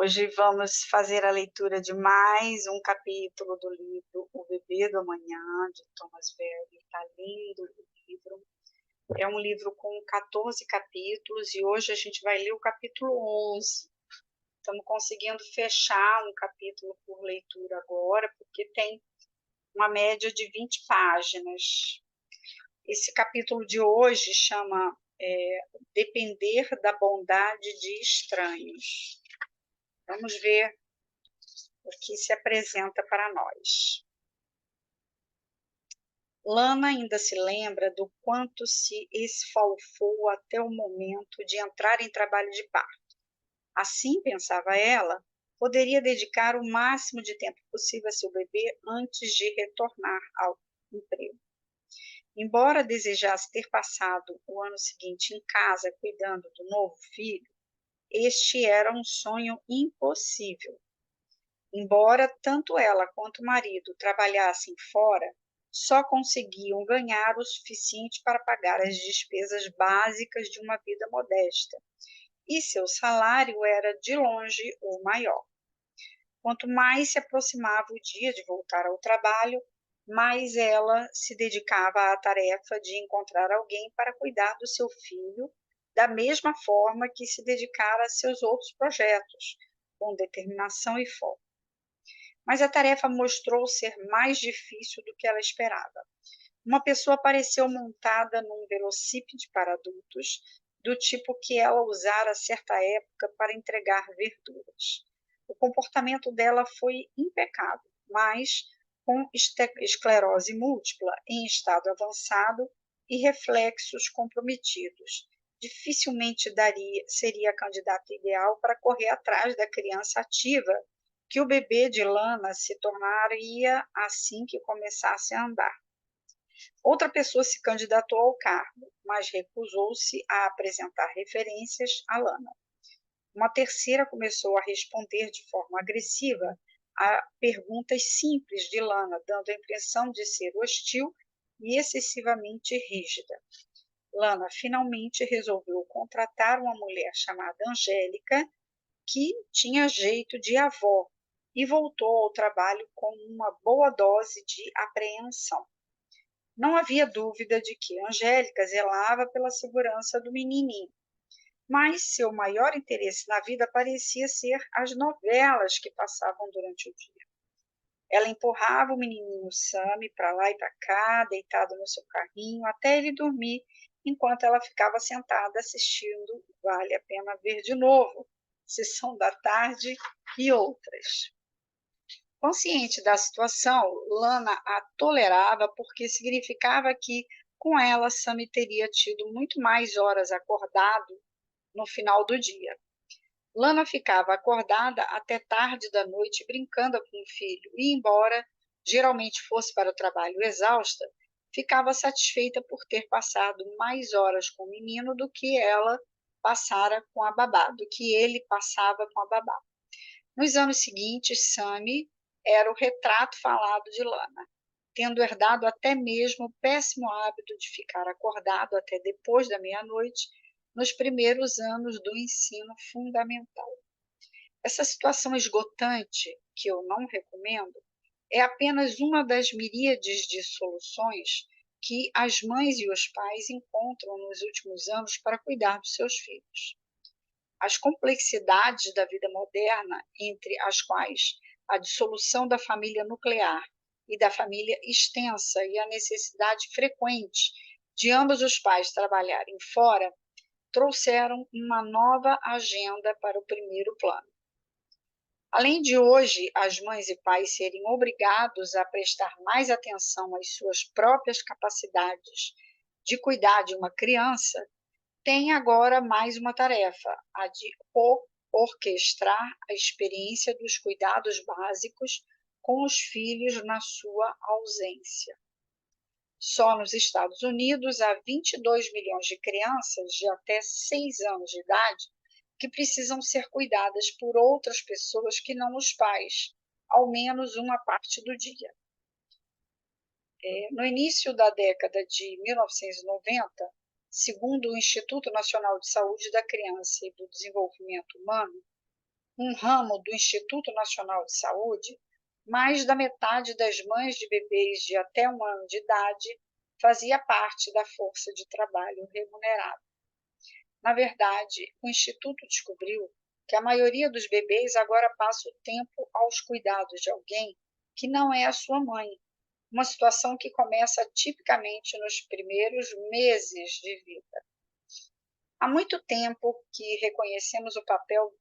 Hoje vamos fazer a leitura de mais um capítulo do livro O Bebê do Amanhã, de Thomas Verby. Está lindo o livro. É um livro com 14 capítulos e hoje a gente vai ler o capítulo 11. Estamos conseguindo fechar um capítulo por leitura agora, porque tem uma média de 20 páginas. Esse capítulo de hoje chama Depender da Bondade de Estranhos. Vamos ver o que se apresenta para nós. Lana ainda se lembra do quanto se esfalfou até o momento de entrar em trabalho de parto. Assim, pensava ela, poderia dedicar o máximo de tempo possível a seu bebê antes de retornar ao emprego. Embora desejasse ter passado o ano seguinte em casa cuidando do novo filho, este era um sonho impossível. Embora tanto ela quanto o marido trabalhassem fora, só conseguiam ganhar o suficiente para pagar as despesas básicas de uma vida modesta, e seu salário era de longe o maior. Quanto mais se aproximava o dia de voltar ao trabalho, mais ela se dedicava à tarefa de encontrar alguém para cuidar do seu filho, da mesma forma que se dedicara a seus outros projetos, com determinação e foco. Mas a tarefa mostrou ser mais difícil do que ela esperava. Uma pessoa apareceu montada num velocípede para adultos, do tipo que ela usara a certa época para entregar verduras. O comportamento dela foi impecável, mas com esclerose múltipla em estado avançado e reflexos comprometidos. Dificilmente seria a candidata ideal para correr atrás da criança ativa que o bebê de Lana se tornaria assim que começasse a andar. Outra pessoa se candidatou ao cargo, mas recusou-se a apresentar referências a Lana. Uma terceira começou a responder de forma agressiva a perguntas simples de Lana, dando a impressão de ser hostil e excessivamente rígida. Lana finalmente resolveu contratar uma mulher chamada Angélica, que tinha jeito de avó, e voltou ao trabalho com uma boa dose de apreensão. Não havia dúvida de que Angélica zelava pela segurança do menininho, mas seu maior interesse na vida parecia ser as novelas que passavam durante o dia. Ela empurrava o menininho Sammy para lá e para cá, deitado no seu carrinho, até ele dormir, enquanto ela ficava sentada assistindo Vale a Pena Ver de Novo, Sessão da Tarde e outras. Consciente da situação, Lana a tolerava porque significava que, com ela, Sammy teria tido muito mais horas acordado no final do dia. Lana ficava acordada até tarde da noite brincando com o filho e, embora geralmente fosse para o trabalho exausta, ficava satisfeita por ter passado mais horas com o menino do que ela passara com a babá, do que ele passava com a babá. Nos anos seguintes, Sammy era o retrato falado de Lana, tendo herdado até mesmo o péssimo hábito de ficar acordado até depois da meia-noite nos primeiros anos do ensino fundamental. Essa situação esgotante, que eu não recomendo, é apenas uma das miríades de soluções que as mães e os pais encontram nos últimos anos para cuidar dos seus filhos. As complexidades da vida moderna, entre as quais a dissolução da família nuclear e da família extensa e a necessidade frequente de ambos os pais trabalharem fora, trouxeram uma nova agenda para o primeiro plano. Além de hoje as mães e pais serem obrigados a prestar mais atenção às suas próprias capacidades de cuidar de uma criança, tem agora mais uma tarefa, a de orquestrar a experiência dos cuidados básicos com os filhos na sua ausência. Só nos Estados Unidos há 22 milhões de crianças de até 6 anos de idade que precisam ser cuidadas por outras pessoas que não os pais, ao menos uma parte do dia. No início da década de 1990, segundo o Instituto Nacional de Saúde da Criança e do Desenvolvimento Humano, um ramo do Instituto Nacional de Saúde, mais da metade das mães de bebês de até 1 ano de idade fazia parte da força de trabalho remunerada. Na verdade, o Instituto descobriu que a maioria dos bebês agora passa o tempo aos cuidados de alguém que não é a sua mãe, uma situação que começa tipicamente nos primeiros meses de vida. Há muito tempo que reconhecemos o papel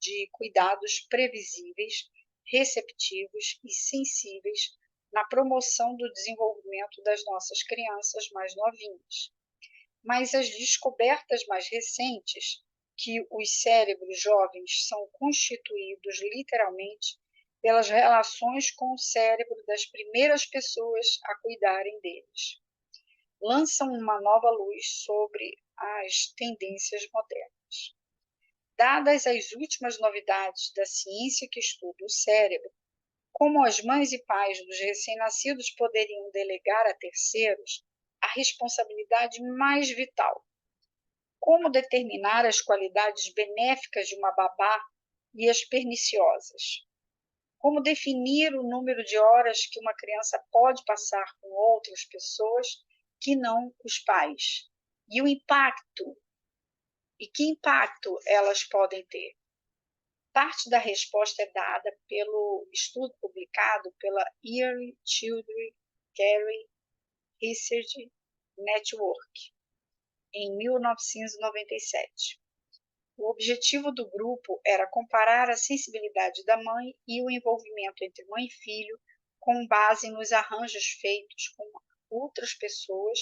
de cuidados previsíveis, receptivos e sensíveis na promoção do desenvolvimento das nossas crianças mais novinhas. Mas as descobertas mais recentes, que os cérebros jovens são constituídos literalmente pelas relações com o cérebro das primeiras pessoas a cuidarem deles, lançam uma nova luz sobre as tendências modernas. Dadas as últimas novidades da ciência que estuda o cérebro, como as mães e pais dos recém-nascidos poderiam delegar a terceiros a responsabilidade mais vital? Como determinar as qualidades benéficas de uma babá e as perniciosas? Como definir o número de horas que uma criança pode passar com outras pessoas que não os pais? E o impacto, e que impacto elas podem ter? Parte da resposta é dada pelo estudo publicado pela Early Childhood Care Research Network, em 1997. O objetivo do grupo era comparar a sensibilidade da mãe e o envolvimento entre mãe e filho com base nos arranjos feitos com outras pessoas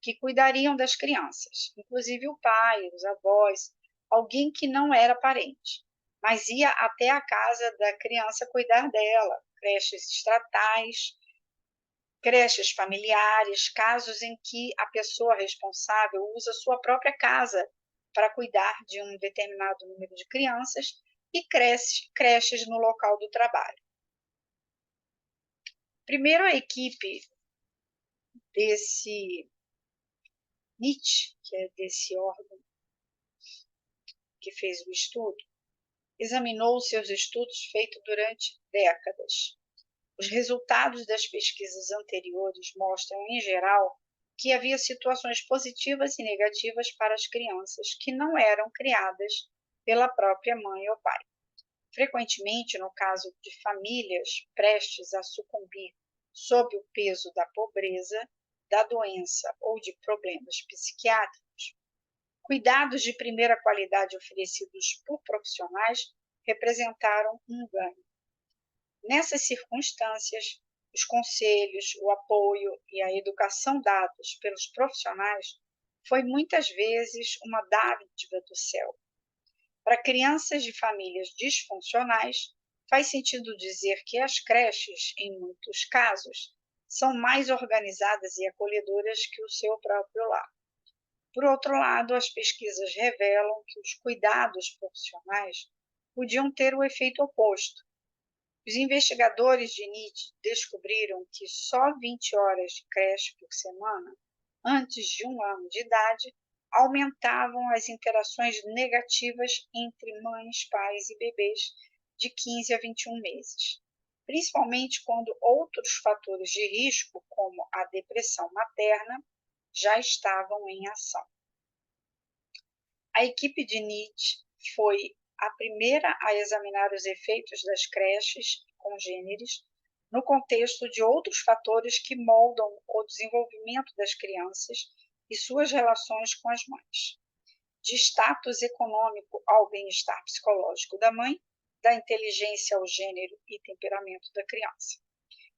que cuidariam das crianças, inclusive o pai, os avós, alguém que não era parente, mas ia até a casa da criança cuidar dela, creches estatais, creches familiares, casos em que a pessoa responsável usa sua própria casa para cuidar de um determinado número de crianças e creches no local do trabalho. Primeiro, a equipe desse NICH, que é desse órgão que fez o estudo, examinou os seus estudos feitos durante décadas. Os resultados das pesquisas anteriores mostram, em geral, que havia situações positivas e negativas para as crianças que não eram criadas pela própria mãe ou pai. Frequentemente, no caso de famílias prestes a sucumbir sob o peso da pobreza, da doença ou de problemas psiquiátricos, cuidados de primeira qualidade oferecidos por profissionais representaram um ganho. Nessas circunstâncias, os conselhos, o apoio e a educação dados pelos profissionais foi muitas vezes uma dádiva do céu. Para crianças de famílias disfuncionais, faz sentido dizer que as creches, em muitos casos, são mais organizadas e acolhedoras que o seu próprio lar. Por outro lado, as pesquisas revelam que os cuidados profissionais podiam ter o efeito oposto. Os investigadores de NIT descobriram que só 20 horas de creche por semana, antes de 1 ano de idade, aumentavam as interações negativas entre mães, pais e bebês de 15 a 21 meses, principalmente quando outros fatores de risco, como a depressão materna, já estavam em ação. A equipe de NIT foi a primeira a examinar os efeitos das creches congêneres no contexto de outros fatores que moldam o desenvolvimento das crianças e suas relações com as mães, de status econômico ao bem-estar psicológico da mãe, da inteligência ao gênero e temperamento da criança.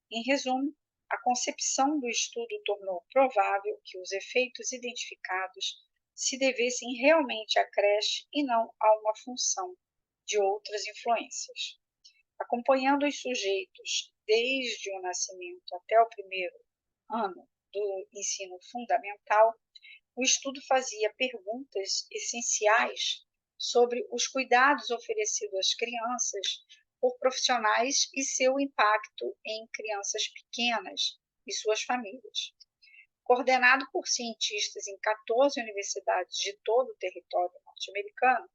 Em resumo, a concepção do estudo tornou provável que os efeitos identificados se devessem realmente à creche e não a uma função de outras influências. Acompanhando os sujeitos desde o nascimento até o primeiro ano do ensino fundamental, o estudo fazia perguntas essenciais sobre os cuidados oferecidos às crianças por profissionais e seu impacto em crianças pequenas e suas famílias. Coordenado por cientistas em 14 universidades de todo o território norte-americano,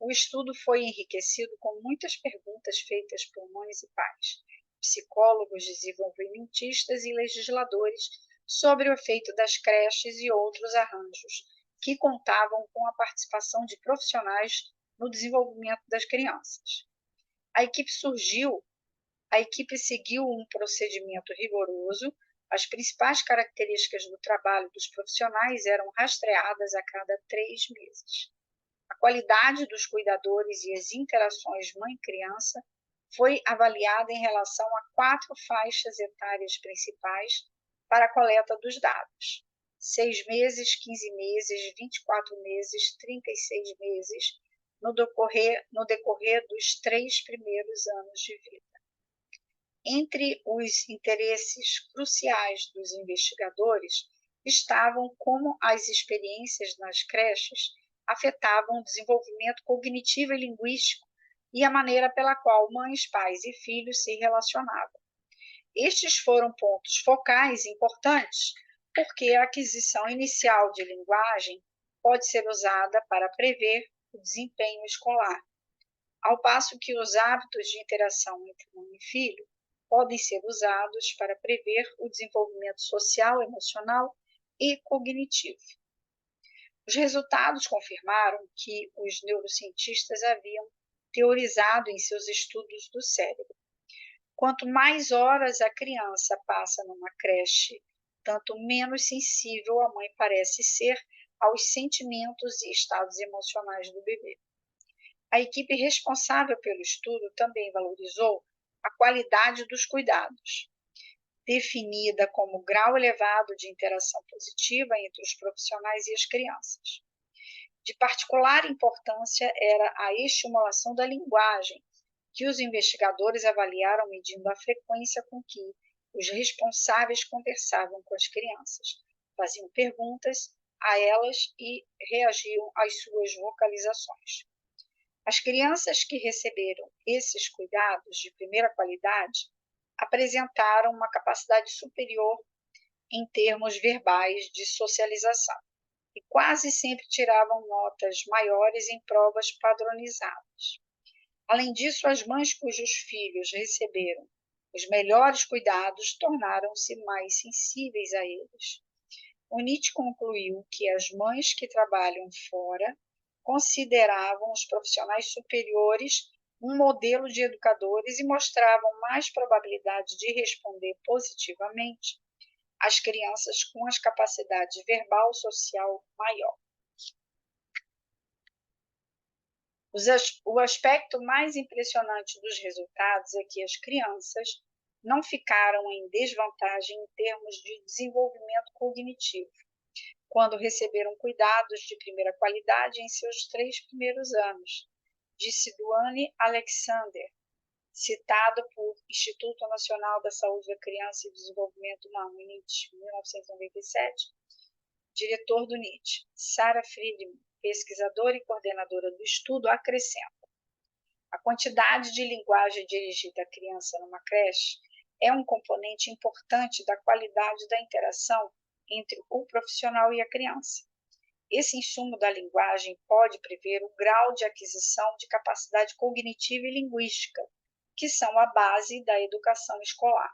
O estudo foi enriquecido com muitas perguntas feitas por mães e pais, psicólogos, desenvolvimentistas e legisladores sobre o efeito das creches e outros arranjos que contavam com a participação de profissionais no desenvolvimento das crianças. A equipe seguiu um procedimento rigoroso. As principais características do trabalho dos profissionais eram rastreadas a cada 3 meses. A qualidade dos cuidadores e as interações mãe-criança foi avaliada em relação a 4 faixas etárias principais para a coleta dos dados: 6 meses, 15 meses, 24 meses, 36 meses, no decorrer dos 3 primeiros anos de vida. Entre os interesses cruciais dos investigadores estavam como as experiências nas creches afetavam o desenvolvimento cognitivo e linguístico e a maneira pela qual mães, pais e filhos se relacionavam. Estes foram pontos focais importantes porque a aquisição inicial de linguagem pode ser usada para prever o desempenho escolar, ao passo que os hábitos de interação entre mãe e filho podem ser usados para prever o desenvolvimento social, emocional e cognitivo. Os resultados confirmaram que os neurocientistas haviam teorizado em seus estudos do cérebro. Quanto mais horas a criança passa numa creche, tanto menos sensível a mãe parece ser aos sentimentos e estados emocionais do bebê. A equipe responsável pelo estudo também valorizou a qualidade dos cuidados, definida como grau elevado de interação positiva entre os profissionais e as crianças. De particular importância era a estimulação da linguagem, que os investigadores avaliaram medindo a frequência com que os responsáveis conversavam com as crianças, faziam perguntas a elas e reagiam às suas vocalizações. As crianças que receberam esses cuidados de primeira qualidade apresentaram uma capacidade superior em termos verbais de socialização e quase sempre tiravam notas maiores em provas padronizadas. Além disso, as mães cujos filhos receberam os melhores cuidados tornaram-se mais sensíveis a eles. O Nietzsche concluiu que as mães que trabalham fora consideravam os profissionais superiores um modelo de educadores e mostravam mais probabilidade de responder positivamente às crianças com as capacidades verbal social maior. O aspecto mais impressionante dos resultados é que as crianças não ficaram em desvantagem em termos de desenvolvimento cognitivo, quando receberam cuidados de primeira qualidade em seus 3 primeiros anos, disse Duane Alexander, citado por Instituto Nacional da Saúde da Criança e Desenvolvimento Humano, NIT, 1997, diretor do NIT. Sarah Friedman, pesquisadora e coordenadora do estudo, acrescenta: a quantidade de linguagem dirigida à criança numa creche é um componente importante da qualidade da interação entre o profissional e a criança. Esse insumo da linguagem pode prever o grau de aquisição de capacidade cognitiva e linguística, que são a base da educação escolar.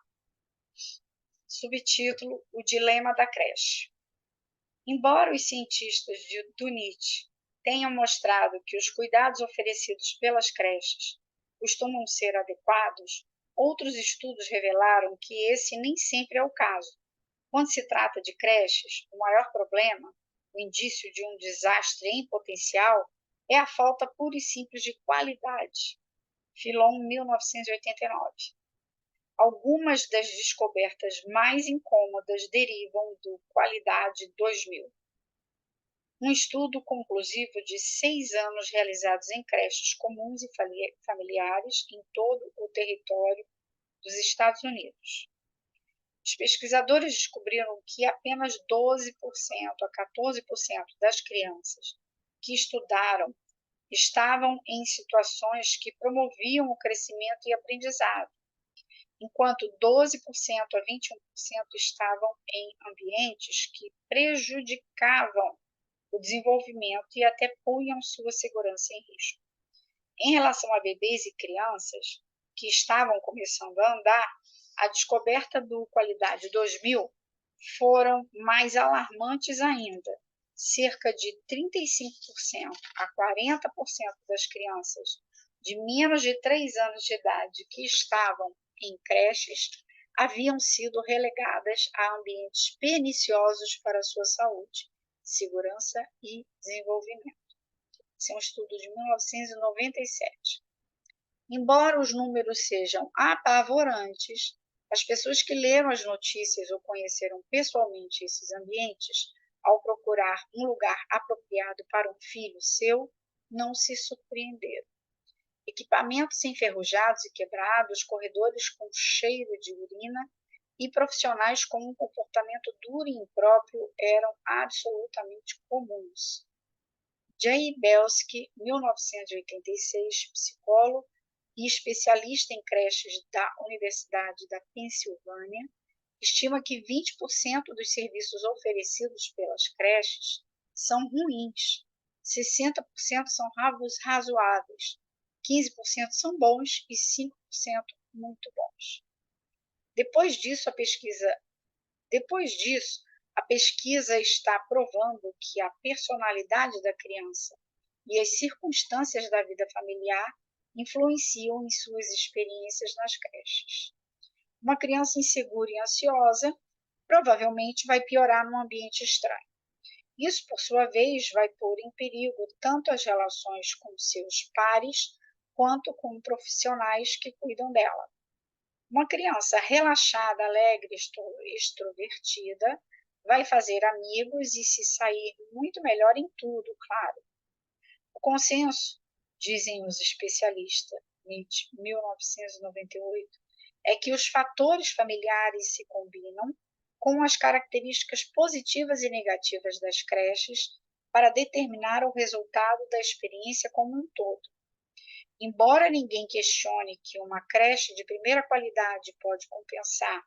Subtítulo: O dilema da creche. Embora os cientistas do Nietzsche tenham mostrado que os cuidados oferecidos pelas creches costumam ser adequados, outros estudos revelaram que esse nem sempre é o caso. Quando se trata de creches, o maior problema, o indício de um desastre em potencial, é a falta pura e simples de qualidade. Filon, 1989. Algumas das descobertas mais incômodas derivam do Qualidade 2000. Um estudo conclusivo de 6 anos realizados em creches comuns e familiares em todo o território dos Estados Unidos. Os pesquisadores descobriram que apenas 12% a 14% das crianças que estudaram estavam em situações que promoviam o crescimento e aprendizado, enquanto 12% a 21% estavam em ambientes que prejudicavam o desenvolvimento e até punham sua segurança em risco. Em relação a bebês e crianças que estavam começando a andar, a descoberta do Qualidade 2000 foram mais alarmantes ainda. Cerca de 35% a 40% das crianças de menos de 3 anos de idade que estavam em creches haviam sido relegadas a ambientes perniciosos para a sua saúde, segurança e desenvolvimento. Esse é um estudo de 1997. Embora os números sejam apavorantes, as pessoas que leram as notícias ou conheceram pessoalmente esses ambientes, ao procurar um lugar apropriado para um filho seu, não se surpreenderam. Equipamentos enferrujados e quebrados, corredores com cheiro de urina e profissionais com um comportamento duro e impróprio eram absolutamente comuns. Jay Belsky, 1986, psicólogo e especialista em creches da Universidade da Pensilvânia, estima que 20% dos serviços oferecidos pelas creches são ruins, 60% são razoáveis, 15% são bons e 5% muito bons. Depois disso, a pesquisa está provando que a personalidade da criança e as circunstâncias da vida familiar influenciam em suas experiências nas creches. Uma criança insegura e ansiosa provavelmente vai piorar num ambiente estranho. Isso, por sua vez, vai pôr em perigo tanto as relações com seus pares quanto com profissionais que cuidam dela. Uma criança relaxada, alegre, extrovertida, vai fazer amigos e se sair muito melhor em tudo, claro. O consenso, dizem os especialistas, 1998, é que os fatores familiares se combinam com as características positivas e negativas das creches para determinar o resultado da experiência como um todo. Embora ninguém questione que uma creche de primeira qualidade pode compensar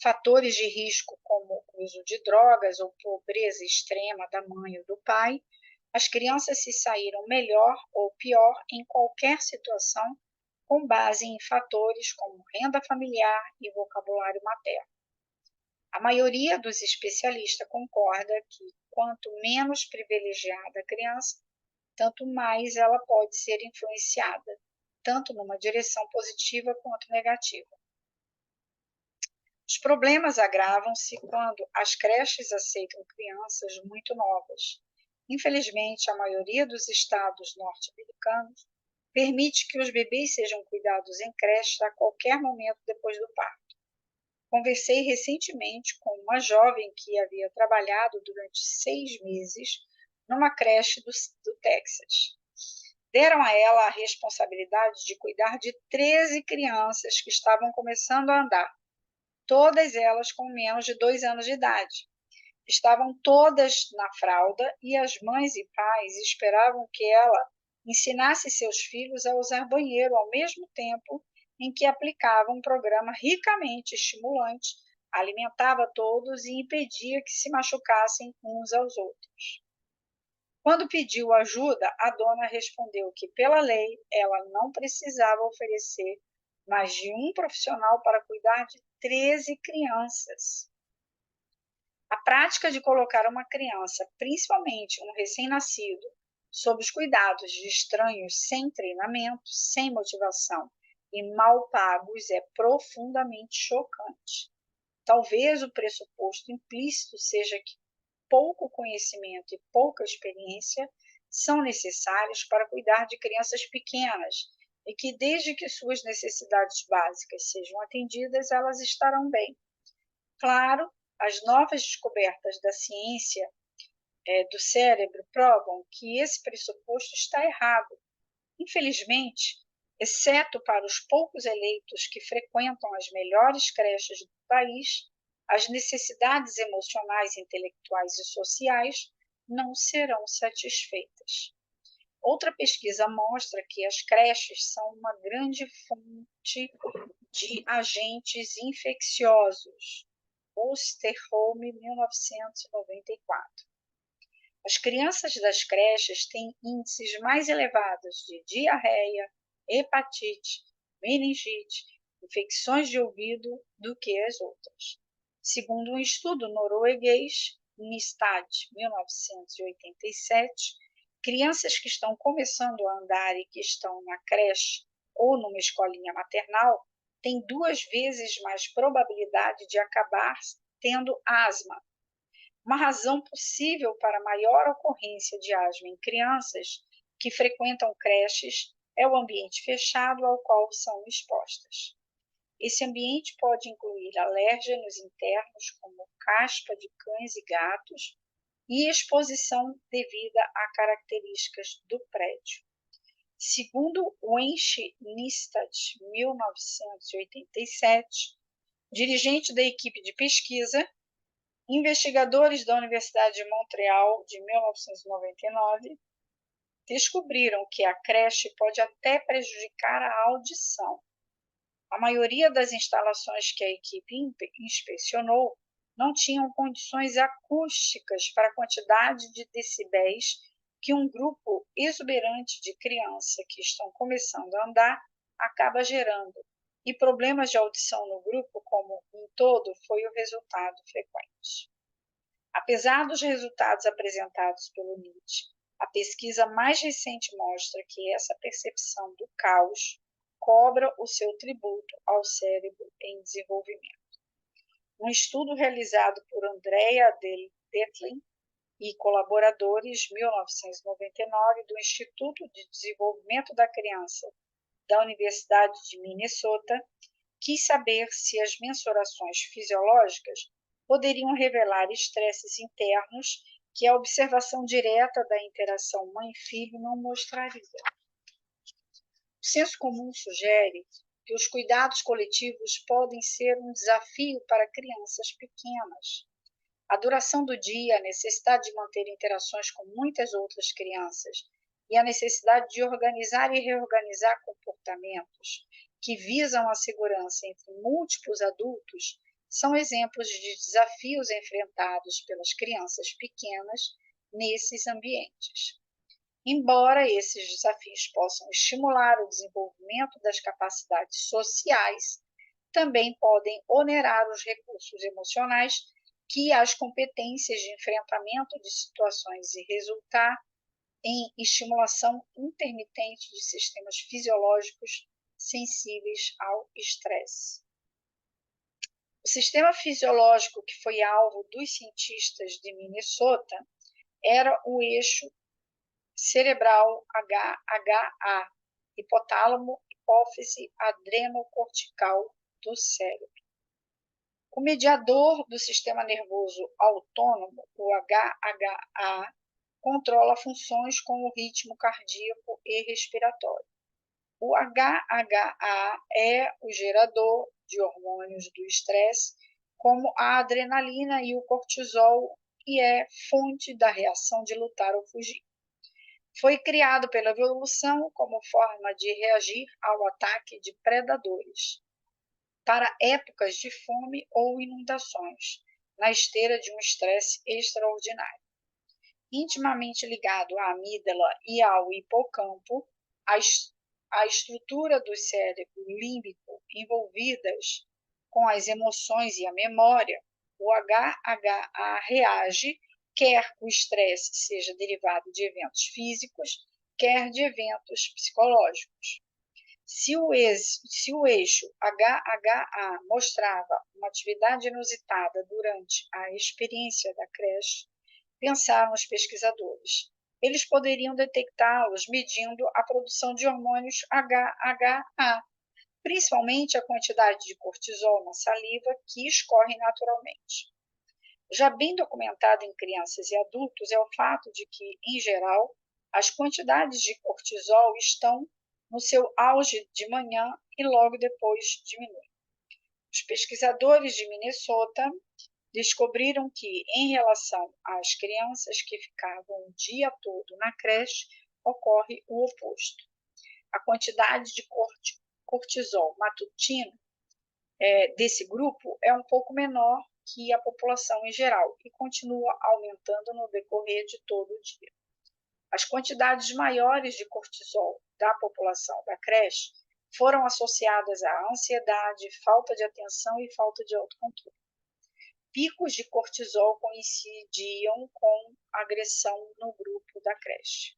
fatores de risco como o uso de drogas ou pobreza extrema da mãe ou do pai, as crianças se saíram melhor ou pior em qualquer situação com base em fatores como renda familiar e vocabulário materno. A maioria dos especialistas concorda que quanto menos privilegiada a criança, tanto mais ela pode ser influenciada, tanto numa direção positiva quanto negativa. Os problemas agravam-se quando as creches aceitam crianças muito novas. Infelizmente, a maioria dos estados norte-americanos permite que os bebês sejam cuidados em creches a qualquer momento depois do parto. Conversei recentemente com uma jovem que havia trabalhado durante 6 meses numa creche do Texas. Deram a ela a responsabilidade de cuidar de 13 crianças que estavam começando a andar, todas elas com menos de 2 anos de idade. Estavam todas na fralda e as mães e pais esperavam que ela ensinasse seus filhos a usar banheiro ao mesmo tempo em que aplicava um programa ricamente estimulante, alimentava todos e impedia que se machucassem uns aos outros. Quando pediu ajuda, a dona respondeu que, pela lei, ela não precisava oferecer mais de um profissional para cuidar de 13 crianças. A prática de colocar uma criança, principalmente um recém-nascido, sob os cuidados de estranhos sem treinamento, sem motivação e mal pagos é profundamente chocante. Talvez o pressuposto implícito seja que pouco conhecimento e pouca experiência são necessários para cuidar de crianças pequenas e que, desde que suas necessidades básicas sejam atendidas, elas estarão bem. Claro, as novas descobertas da ciência do cérebro provam que esse pressuposto está errado. Infelizmente, exceto para os poucos eleitos que frequentam as melhores creches do país, as necessidades emocionais, intelectuais e sociais não serão satisfeitas. Outra pesquisa mostra que as creches são uma grande fonte de agentes infecciosos. Osterholm, 1994. As crianças das creches têm índices mais elevados de diarreia, hepatite, meningite, infecções de ouvido do que as outras. Segundo um estudo norueguês, NISTAD 1987, crianças que estão começando a andar e que estão na creche ou numa escolinha maternal têm 2 vezes mais probabilidade de acabar tendo asma. Uma razão possível para a maior ocorrência de asma em crianças que frequentam creches é o ambiente fechado ao qual são expostas. Esse ambiente pode incluir alérgenos internos, como caspa de cães e gatos, e exposição devida a características do prédio. Segundo Wenche Nistad, 1987, dirigente da equipe de pesquisa, investigadores da Universidade de Montreal, de 1999, descobriram que a creche pode até prejudicar a audição. A maioria das instalações que a equipe inspecionou não tinham condições acústicas para a quantidade de decibéis que um grupo exuberante de crianças que estão começando a andar acaba gerando, e problemas de audição no grupo como um todo foi o resultado frequente. Apesar dos resultados apresentados pelo NIT, a pesquisa mais recente mostra que essa percepção do caos cobra o seu tributo ao cérebro em desenvolvimento. Um estudo realizado por Andrea Detlin e colaboradores, 1999, do Instituto de Desenvolvimento da Criança da Universidade de Minnesota, quis saber se as mensurações fisiológicas poderiam revelar estresses internos que a observação direta da interação mãe-filho não mostraria. O senso comum sugere que os cuidados coletivos podem ser um desafio para crianças pequenas. A duração do dia, a necessidade de manter interações com muitas outras crianças e a necessidade de organizar e reorganizar comportamentos que visam a segurança entre múltiplos adultos são exemplos de desafios enfrentados pelas crianças pequenas nesses ambientes. Embora esses desafios possam estimular o desenvolvimento das capacidades sociais, também podem onerar os recursos emocionais que as competências de enfrentamento de situações e resultar em estimulação intermitente de sistemas fisiológicos sensíveis ao estresse. O sistema fisiológico que foi alvo dos cientistas de Minnesota era o eixo cerebral HHA, hipotálamo, hipófise adrenocortical do cérebro. O mediador do sistema nervoso autônomo, o HHA, controla funções como o ritmo cardíaco e respiratório. O HHA é o gerador de hormônios do estresse, como a adrenalina e o cortisol, e é fonte da reação de lutar ou fugir. Foi criado pela evolução como forma de reagir ao ataque de predadores, para épocas de fome ou inundações, na esteira de um estresse extraordinário. Intimamente ligado à amígdala e ao hipocampo, a estrutura do cérebro límbico envolvidas com as emoções e a memória, o HHA reage, quer o estresse seja derivado de eventos físicos, quer de eventos psicológicos. Se o eixo HHA mostrava uma atividade inusitada durante a experiência da creche, pensaram os pesquisadores, eles poderiam detectá-los medindo a produção de hormônios HHA, principalmente a quantidade de cortisol na saliva que escorre naturalmente. Já bem documentado em crianças e adultos é o fato de que, em geral, as quantidades de cortisol estão no seu auge de manhã e logo depois diminuem. Os pesquisadores de Minnesota descobriram que, em relação às crianças que ficavam o dia todo na creche, ocorre o oposto. A quantidade de cortisol matutino desse grupo é um pouco menor que a população em geral e continua aumentando no decorrer de todo o dia. As quantidades maiores de cortisol da população da creche foram associadas à ansiedade, falta de atenção e falta de autocontrole. Picos de cortisol coincidiam com agressão no grupo da creche.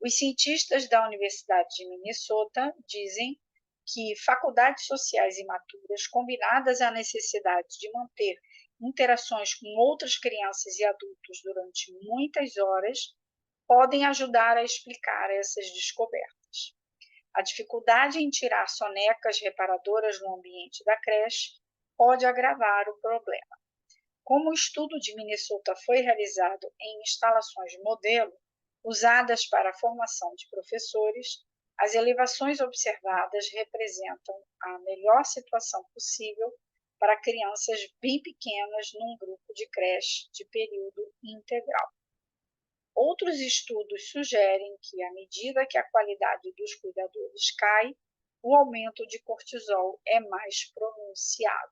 Os cientistas da Universidade de Minnesota dizem que faculdades sociais imaturas, combinadas à necessidade de manter interações com outras crianças e adultos durante muitas horas, podem ajudar a explicar essas descobertas. A dificuldade em tirar sonecas reparadoras no ambiente da creche pode agravar o problema. Como o estudo de Minnesota foi realizado em instalações modelo, usadas para a formação de professores, as elevações observadas representam a melhor situação possível para crianças bem pequenas num grupo de creche de período integral. Outros estudos sugerem que, à medida que a qualidade dos cuidadores cai, o aumento de cortisol é mais pronunciado.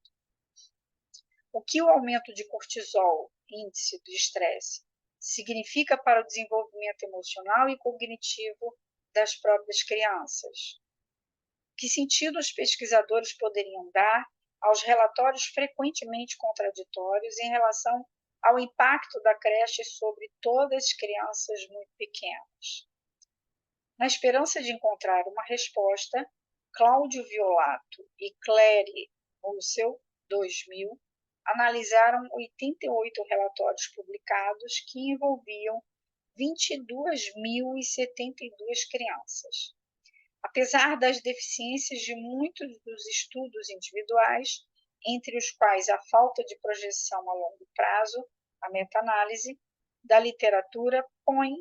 O que o aumento de cortisol, índice de estresse, significa para o desenvolvimento emocional e cognitivo das próprias crianças? Que sentido os pesquisadores poderiam dar aos relatórios frequentemente contraditórios em relação ao impacto da creche sobre todas as crianças muito pequenas? Na esperança de encontrar uma resposta, Cláudio Violato e Claire Russell, 2000, analisaram 88 relatórios publicados que envolviam 22.072 crianças. Apesar das deficiências de muitos dos estudos individuais, entre os quais a falta de projeção a longo prazo, a meta-análise da literatura põe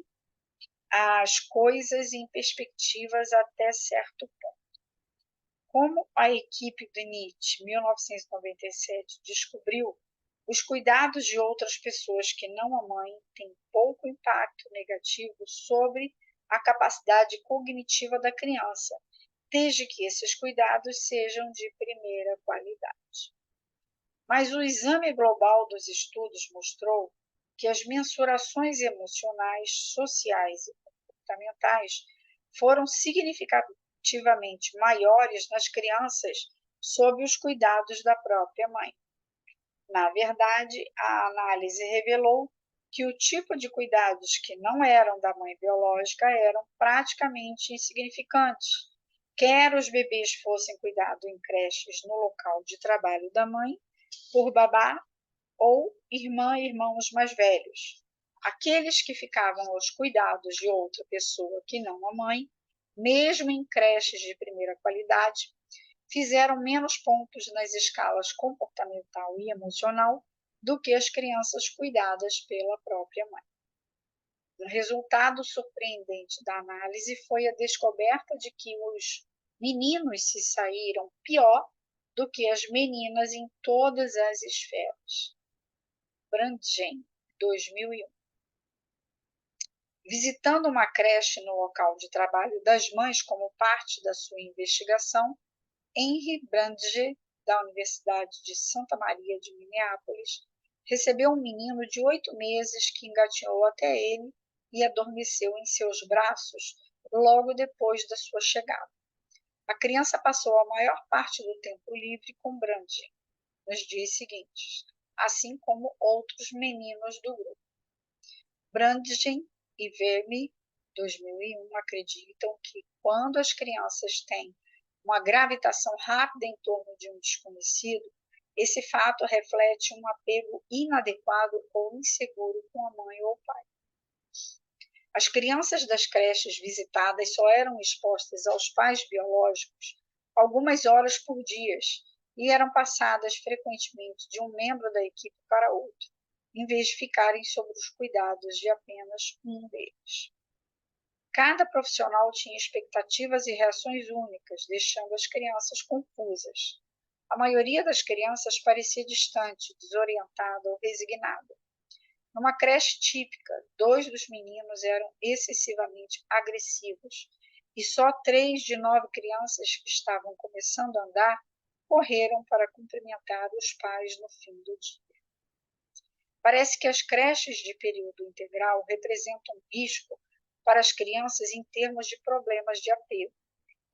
as coisas em perspectivas até certo ponto. Como a equipe do NIT, 1997, descobriu, os cuidados de outras pessoas que não a mãe têm pouco impacto negativo sobre a capacidade cognitiva da criança, desde que esses cuidados sejam de primeira qualidade. Mas o exame global dos estudos mostrou que as mensurações emocionais, sociais e comportamentais foram significativamente maiores nas crianças sob os cuidados da própria mãe. Na verdade, a análise revelou que o tipo de cuidados que não eram da mãe biológica eram praticamente insignificantes, quer os bebês fossem cuidados em creches no local de trabalho da mãe, por babá ou irmã e irmãos mais velhos. Aqueles que ficavam aos cuidados de outra pessoa que não a mãe, mesmo em creches de primeira qualidade, fizeram menos pontos nas escalas comportamental e emocional do que as crianças cuidadas pela própria mãe. Um resultado surpreendente da análise foi a descoberta de que os meninos se saíram pior do que as meninas em todas as esferas. Brandgen, 2001. Visitando uma creche no local de trabalho das mães como parte da sua investigação, Henry Brandgen, da Universidade de Santa Maria de Minneapolis, recebeu um menino de 8 meses que engatinhou até ele e adormeceu em seus braços logo depois da sua chegada. A criança passou a maior parte do tempo livre com Brandgen nos dias seguintes, assim como outros meninos do grupo. Brandgen e Verme, 2001, acreditam que quando as crianças têm uma gravitação rápida em torno de um desconhecido, esse fato reflete um apego inadequado ou inseguro com a mãe ou o pai. As crianças das creches visitadas só eram expostas aos pais biológicos algumas horas por dia e eram passadas frequentemente de um membro da equipe para outro, em vez de ficarem sob os cuidados de apenas um deles. Cada profissional tinha expectativas e reações únicas, deixando as crianças confusas. A maioria das crianças parecia distante, desorientada ou resignada. Numa creche típica, 2 dos meninos eram excessivamente agressivos e só 3 de 9 crianças que estavam começando a andar correram para cumprimentar os pais no fim do dia. Parece que as creches de período integral representam um risco para as crianças em termos de problemas de apego,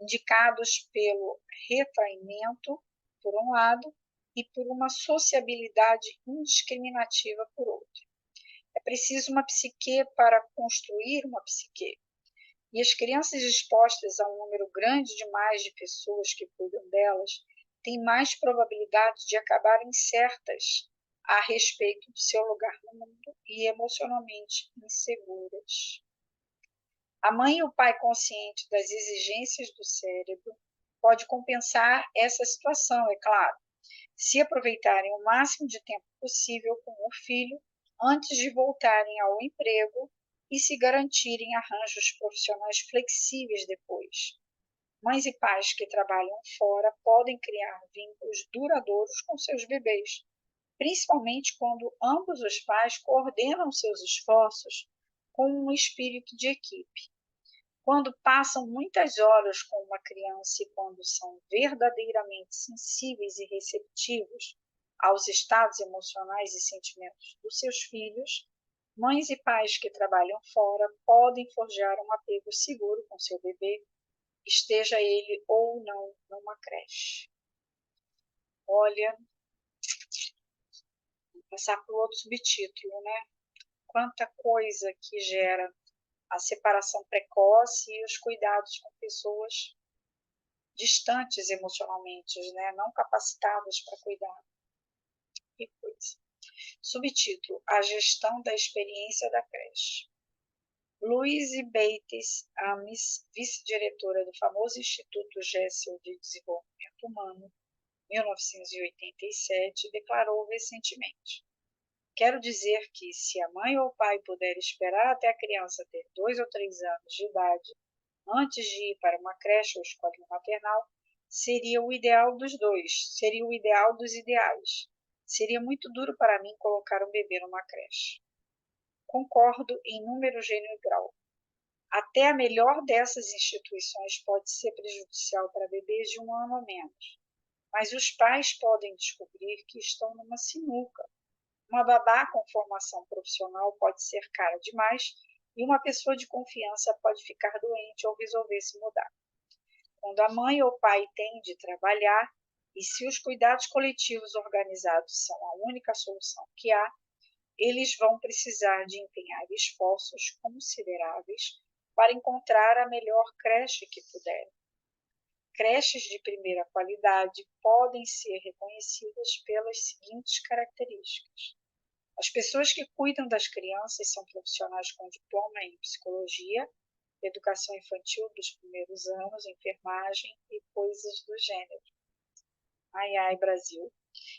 indicados pelo retraimento, por um lado, e por uma sociabilidade indiscriminativa, por outro. É preciso uma psique para construir uma psique. E as crianças expostas a um número grande demais de pessoas que cuidam delas têm mais probabilidade de acabarem certas a respeito do seu lugar no mundo e emocionalmente inseguras. A mãe e o pai consciente das exigências do cérebro pode compensar essa situação, é claro, se aproveitarem o máximo de tempo possível com o filho antes de voltarem ao emprego e se garantirem arranjos profissionais flexíveis depois. Mães e pais que trabalham fora podem criar vínculos duradouros com seus bebês, principalmente quando ambos os pais coordenam seus esforços com um espírito de equipe. Quando passam muitas horas com uma criança e quando são verdadeiramente sensíveis e receptivos aos estados emocionais e sentimentos dos seus filhos, mães e pais que trabalham fora podem forjar um apego seguro com seu bebê, esteja ele ou não numa creche. Olha, vou passar para o outro subtítulo, né? Quanta coisa que gera a separação precoce e os cuidados com pessoas distantes emocionalmente, né? Não capacitadas para cuidar. Que coisa. Subtítulo: A gestão da experiência da creche. Louise Bates Ames, vice-diretora do famoso Instituto Gesell de Desenvolvimento Humano, 1987, declarou recentemente: quero dizer que, se a mãe ou o pai puder esperar até a criança ter 2 ou 3 anos de idade antes de ir para uma creche ou escolinha maternal, seria o ideal dos dois, seria o ideal dos ideais. Seria muito duro para mim colocar um bebê numa creche. Concordo em número, gênero e grau. Até a melhor dessas instituições pode ser prejudicial para bebês de 1 ano ou menos, mas os pais podem descobrir que estão numa sinuca. Uma babá com formação profissional pode ser cara demais e uma pessoa de confiança pode ficar doente ou resolver se mudar. Quando a mãe ou o pai têm de trabalhar, e se os cuidados coletivos organizados são a única solução que há, eles vão precisar de empenhar esforços consideráveis para encontrar a melhor creche que puderem. Creches de primeira qualidade podem ser reconhecidas pelas seguintes características: as pessoas que cuidam das crianças são profissionais com diploma em psicologia, educação infantil dos primeiros anos, enfermagem e coisas do gênero. Ai, ai, Brasil.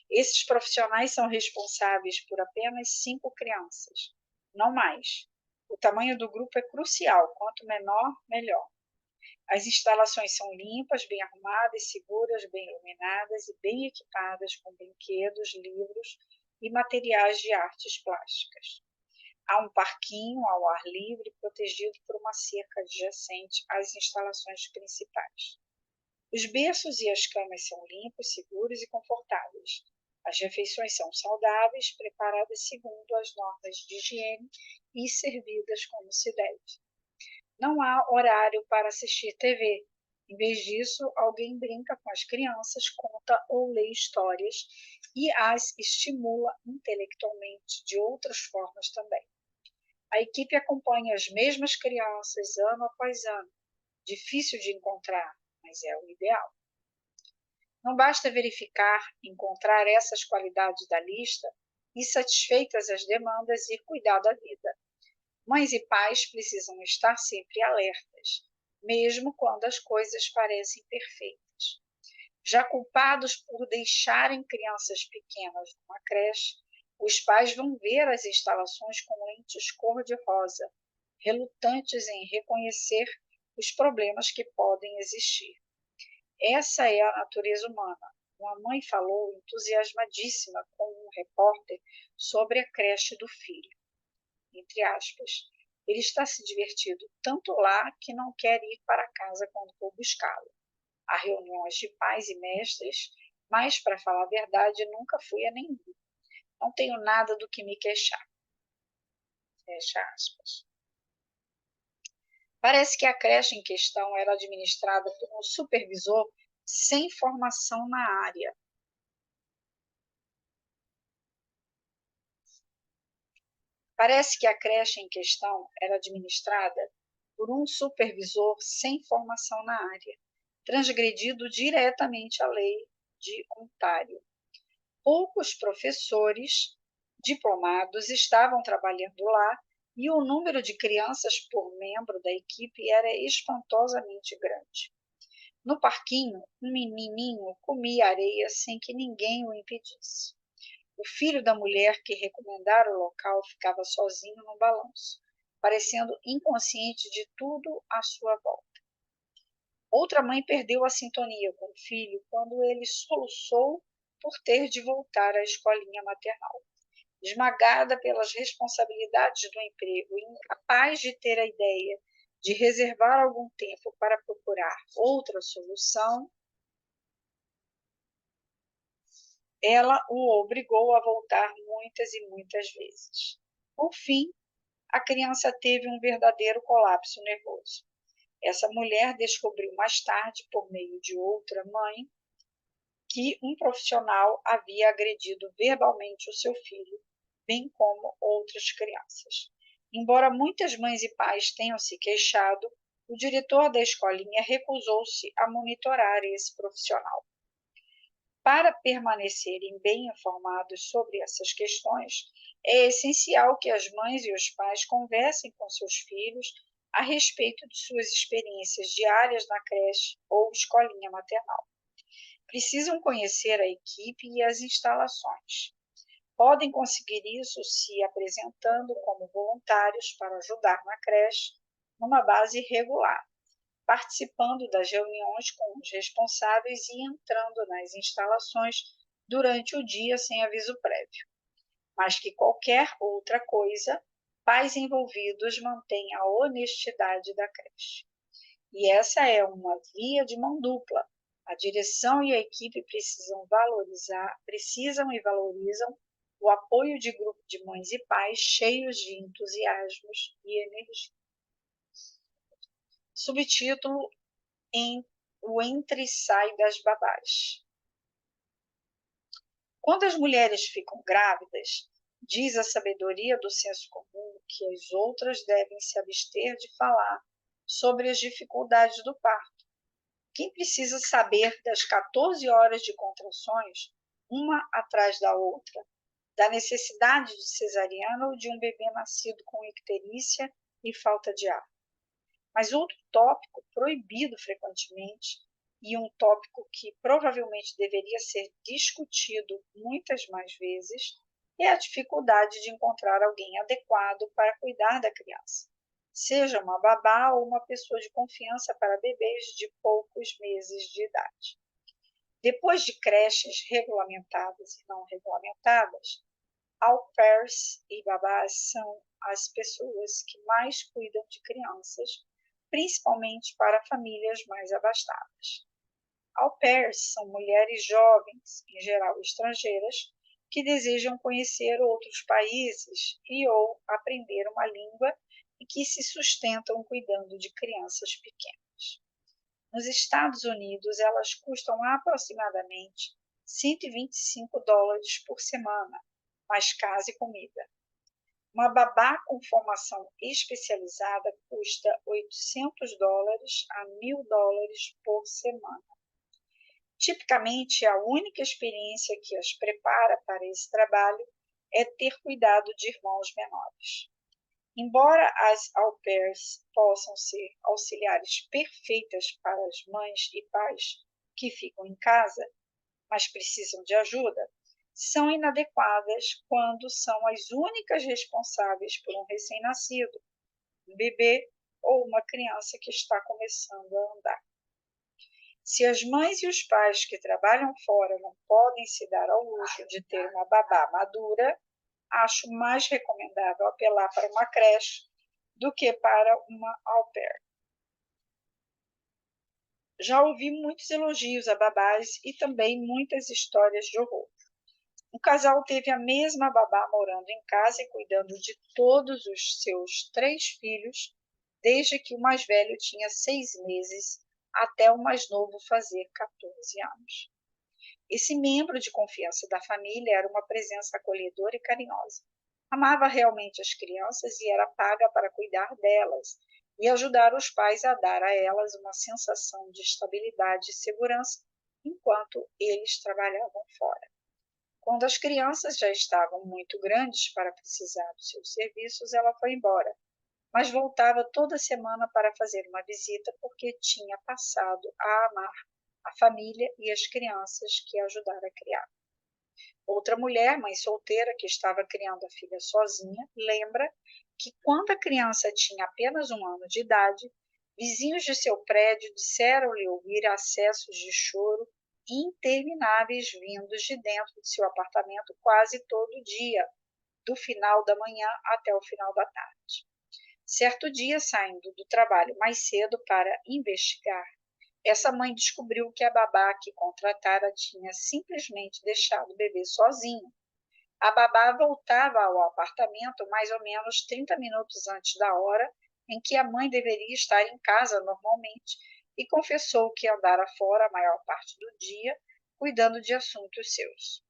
Esses profissionais são responsáveis por apenas 5 crianças, não mais. O tamanho do grupo é crucial, quanto menor, melhor. As instalações são limpas, bem arrumadas, seguras, bem iluminadas e bem equipadas com brinquedos, livros e materiais de artes plásticas. Há um parquinho ao ar livre, protegido por uma cerca adjacente às instalações principais. Os berços e as camas são limpos, seguros e confortáveis. As refeições são saudáveis, preparadas segundo as normas de higiene e servidas como se deve. Não há horário para assistir TV. Em vez disso, alguém brinca com as crianças, conta ou lê histórias e as estimula intelectualmente de outras formas também. A equipe acompanha as mesmas crianças ano após ano. Difícil de encontrar, mas é o ideal. Não basta verificar, encontrar essas qualidades da lista e, satisfeitas as demandas, ir cuidar da vida. Mães e pais precisam estar sempre alertas, mesmo quando as coisas parecem perfeitas. Já culpados por deixarem crianças pequenas numa creche, os pais vão ver as instalações com lentes cor-de-rosa, relutantes em reconhecer os problemas que podem existir. Essa é a natureza humana. Uma mãe falou entusiasmadíssima com um repórter sobre a creche do filho. Entre aspas, ele está se divertindo tanto lá que não quer ir para casa quando for buscá-lo. Há reuniões de pais e mestres mas, para falar a verdade, nunca fui a nenhum. Não tenho nada do que me queixar. Fecha aspas. Parece que a creche em questão era administrada por um supervisor sem formação na área. Parece que a creche em questão era administrada por um supervisor sem formação na área, transgredindo diretamente a lei de Ontário. Poucos professores diplomados estavam trabalhando lá e o número de crianças por membro da equipe era espantosamente grande. No parquinho, um menininho comia areia sem que ninguém o impedisse. O filho da mulher que recomendara o local ficava sozinho no balanço, parecendo inconsciente de tudo à sua volta. Outra mãe perdeu a sintonia com o filho quando ele soluçou por ter de voltar à escolinha maternal. Esmagada pelas responsabilidades do emprego e incapaz de ter a ideia de reservar algum tempo para procurar outra solução, ela o obrigou a voltar muitas e muitas vezes. Por fim, a criança teve um verdadeiro colapso nervoso. Essa mulher descobriu mais tarde, por meio de outra mãe, que um profissional havia agredido verbalmente o seu filho, bem como outras crianças. Embora muitas mães e pais tenham se queixado, o diretor da escolinha recusou-se a monitorar esse profissional. Para permanecerem bem informados sobre essas questões, é essencial que as mães e os pais conversem com seus filhos a respeito de suas experiências diárias na creche ou escolinha maternal. Precisam conhecer a equipe e as instalações. Podem conseguir isso se apresentando como voluntários para ajudar na creche, numa base regular, participando das reuniões com os responsáveis e entrando nas instalações durante o dia sem aviso prévio. Mais que qualquer outra coisa, pais envolvidos mantêm a honestidade da creche. E essa é uma via de mão dupla. A direção e a equipe precisam e valorizam o apoio de grupo de mães e pais cheios de entusiasmos e energia. Subtítulo O Entra e Sai das Babás. Quando as mulheres ficam grávidas, diz a sabedoria do senso comum que as outras devem se abster de falar sobre as dificuldades do parto. Quem precisa saber das 14 horas de contrações, uma atrás da outra, da necessidade de cesariana ou de um bebê nascido com icterícia e falta de ar? Mas outro tópico proibido frequentemente, e um tópico que provavelmente deveria ser discutido muitas mais vezes, é a dificuldade de encontrar alguém adequado para cuidar da criança, seja uma babá ou uma pessoa de confiança para bebês de poucos meses de idade. Depois de creches regulamentadas e não regulamentadas, au pairs e babás são as pessoas que mais cuidam de crianças, principalmente para famílias mais abastadas. Au pairs são mulheres jovens, em geral estrangeiras, que desejam conhecer outros países e ou aprender uma língua e que se sustentam cuidando de crianças pequenas. Nos Estados Unidos, elas custam aproximadamente $125 por semana, mais casa e comida. Uma babá com formação especializada custa $800 a $1.000 por semana. Tipicamente, a única experiência que as prepara para esse trabalho é ter cuidado de irmãos menores. Embora as au pairs possam ser auxiliares perfeitas para as mães e pais que ficam em casa, mas precisam de ajuda, são inadequadas quando são as únicas responsáveis por um recém-nascido, um bebê ou uma criança que está começando a andar. Se as mães e os pais que trabalham fora não podem se dar ao luxo de ter uma babá madura, acho mais recomendável apelar para uma creche do que para uma au pair. Já ouvi muitos elogios a babás e também muitas histórias de horror. O casal teve a mesma babá morando em casa e cuidando de todos os seus 3 filhos, desde que o mais velho tinha 6 meses até o mais novo fazer 14 anos. Esse membro de confiança da família era uma presença acolhedora e carinhosa. Amava realmente as crianças e era paga para cuidar delas e ajudar os pais a dar a elas uma sensação de estabilidade e segurança enquanto eles trabalhavam fora. Quando as crianças já estavam muito grandes para precisar dos seus serviços, ela foi embora, mas voltava toda semana para fazer uma visita porque tinha passado a amar a família e as crianças que ajudaram a criar. Outra mulher, mãe solteira, que estava criando a filha sozinha, lembra que quando a criança tinha apenas 1 ano de idade, vizinhos de seu prédio disseram-lhe ouvir acessos de choro intermináveis vindos de dentro de seu apartamento quase todo dia, do final da manhã até o final da tarde. Certo dia, saindo do trabalho mais cedo para investigar, essa mãe descobriu que a babá que contratara tinha simplesmente deixado o bebê sozinho. A babá voltava ao apartamento mais ou menos 30 minutos antes da hora em que a mãe deveria estar em casa normalmente e confessou que andara fora a maior parte do dia, cuidando de assuntos seus.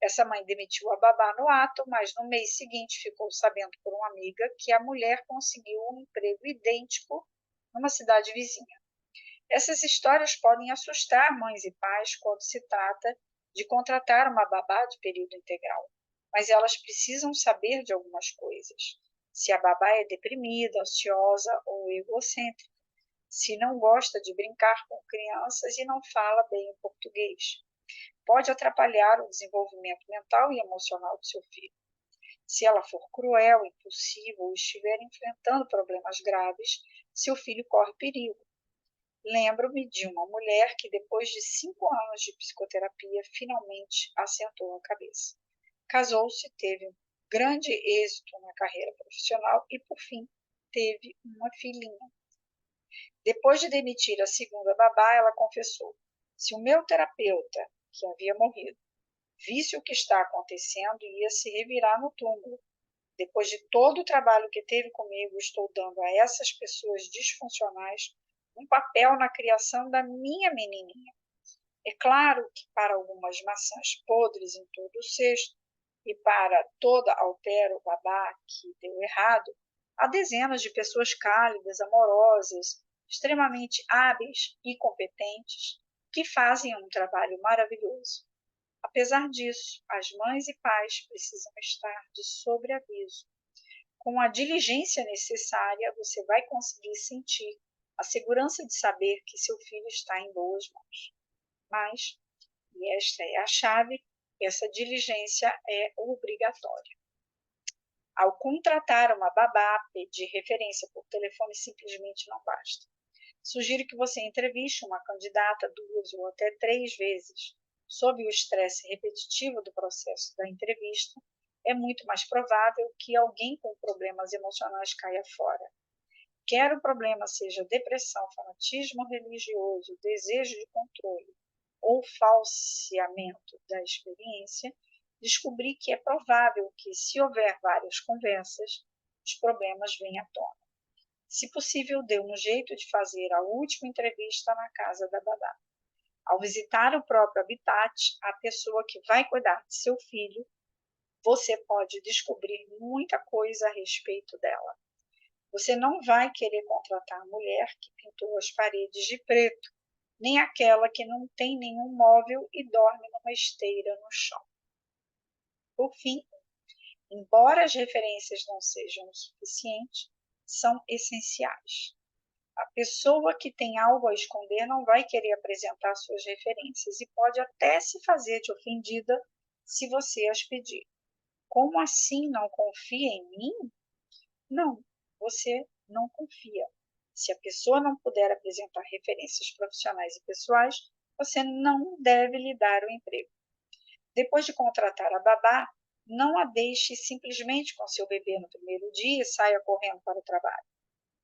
Essa mãe demitiu a babá no ato, mas no mês seguinte ficou sabendo por uma amiga que a mulher conseguiu um emprego idêntico numa cidade vizinha. Essas histórias podem assustar mães e pais quando se trata de contratar uma babá de período integral, mas elas precisam saber de algumas coisas. Se a babá é deprimida, ansiosa ou egocêntrica, se não gosta de brincar com crianças e não fala bem o português, pode atrapalhar o desenvolvimento mental e emocional do seu filho. Se ela for cruel, impulsiva ou estiver enfrentando problemas graves, seu filho corre perigo. Lembro-me de uma mulher que, depois de 5 anos de psicoterapia, finalmente assentou a cabeça. Casou-se, teve um grande êxito na carreira profissional e, por fim, teve uma filhinha. Depois de demitir a segunda babá, ela confessou: se o meu terapeuta, que havia morrido, visse o que está acontecendo, ia se revirar no túmulo. Depois de todo o trabalho que teve comigo, estou dando a essas pessoas disfuncionais um papel na criação da minha menininha. É claro que para algumas maçãs podres em todo o cesto e para toda altero babá que deu errado, há dezenas de pessoas cálidas, amorosas, extremamente hábeis e competentes que fazem um trabalho maravilhoso. Apesar disso, as mães e pais precisam estar de sobreaviso. Com a diligência necessária, você vai conseguir sentir a segurança de saber que seu filho está em boas mãos. Mas, e esta é a chave, essa diligência é obrigatória. Ao contratar uma babá, pedir referência por telefone simplesmente não basta. Sugiro que você entreviste uma candidata 2 ou até 3 vezes. Sob o estresse repetitivo do processo da entrevista, é muito mais provável que alguém com problemas emocionais caia fora. Quer o problema seja depressão, fanatismo religioso, desejo de controle ou falseamento da experiência, descobri que é provável que, se houver várias conversas, os problemas venham à tona. Se possível, dê um jeito de fazer a última entrevista na casa da babá. Ao visitar o próprio habitat, a pessoa que vai cuidar de seu filho, você pode descobrir muita coisa a respeito dela. Você não vai querer contratar a mulher que pintou as paredes de preto, nem aquela que não tem nenhum móvel e dorme numa esteira no chão. Por fim, embora as referências não sejam o suficiente, são essenciais. A pessoa que tem algo a esconder não vai querer apresentar suas referências e pode até se fazer de ofendida se você as pedir. Como assim não confia em mim? Não, você não confia. Se a pessoa não puder apresentar referências profissionais e pessoais, você não deve lhe dar o emprego. Depois de contratar a babá, não a deixe simplesmente com seu bebê no primeiro dia e saia correndo para o trabalho.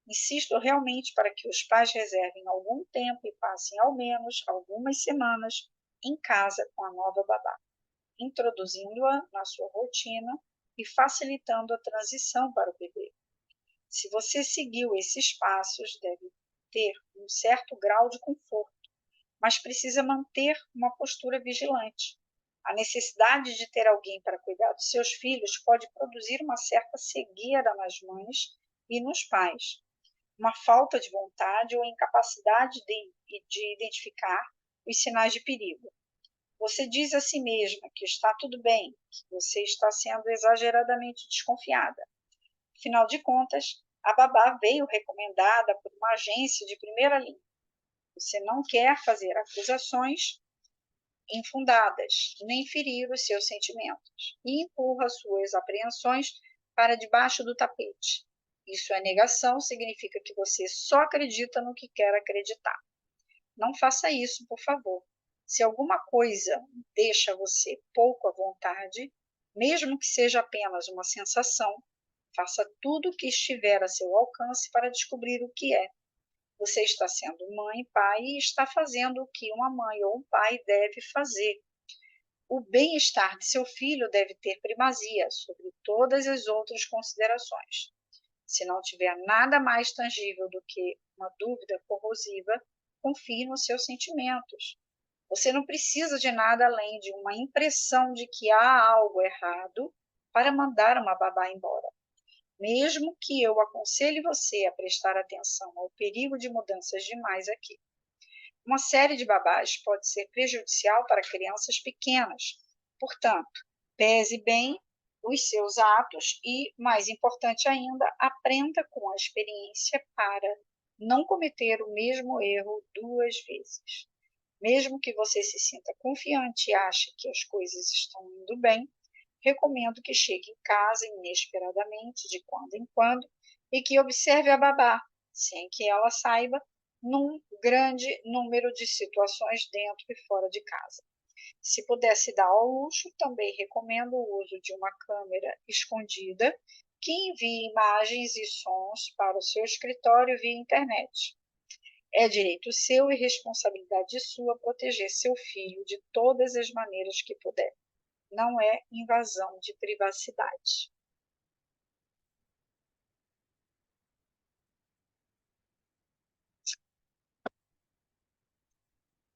Insisto realmente para que os pais reservem algum tempo e passem ao menos algumas semanas em casa com a nova babá, introduzindo-a na sua rotina e facilitando a transição para o bebê. Se você seguiu esses passos, deve ter um certo grau de conforto, mas precisa manter uma postura vigilante. A necessidade de ter alguém para cuidar dos seus filhos pode produzir uma certa cegueira nas mães e nos pais, uma falta de vontade ou incapacidade de identificar os sinais de perigo. Você diz a si mesma que está tudo bem, que você está sendo exageradamente desconfiada. Afinal de contas, a babá veio recomendada por uma agência de primeira linha. Você não quer fazer acusações infundadas, nem ferir os seus sentimentos, e empurra suas apreensões para debaixo do tapete. Isso é negação, significa que você só acredita no que quer acreditar. Não faça isso, por favor. Se alguma coisa deixa você pouco à vontade, mesmo que seja apenas uma sensação, faça tudo o que estiver a seu alcance para descobrir o que é. Você está sendo mãe, pai e está fazendo o que uma mãe ou um pai deve fazer. O bem-estar de seu filho deve ter primazia sobre todas as outras considerações. Se não tiver nada mais tangível do que uma dúvida corrosiva, confie nos seus sentimentos. Você não precisa de nada além de uma impressão de que há algo errado para mandar uma babá embora. Mesmo que eu aconselhe você a prestar atenção ao perigo de mudanças demais aqui. Uma série de babás pode ser prejudicial para crianças pequenas. Portanto, pese bem os seus atos e, mais importante ainda, aprenda com a experiência para não cometer o mesmo erro duas vezes. Mesmo que você se sinta confiante e ache que as coisas estão indo bem, recomendo que chegue em casa inesperadamente, de quando em quando, e que observe a babá, sem que ela saiba, num grande número de situações dentro e fora de casa. Se pudesse dar ao luxo, também recomendo o uso de uma câmera escondida que envie imagens e sons para o seu escritório via internet. É direito seu e responsabilidade sua proteger seu filho de todas as maneiras que puder. Não é invasão de privacidade.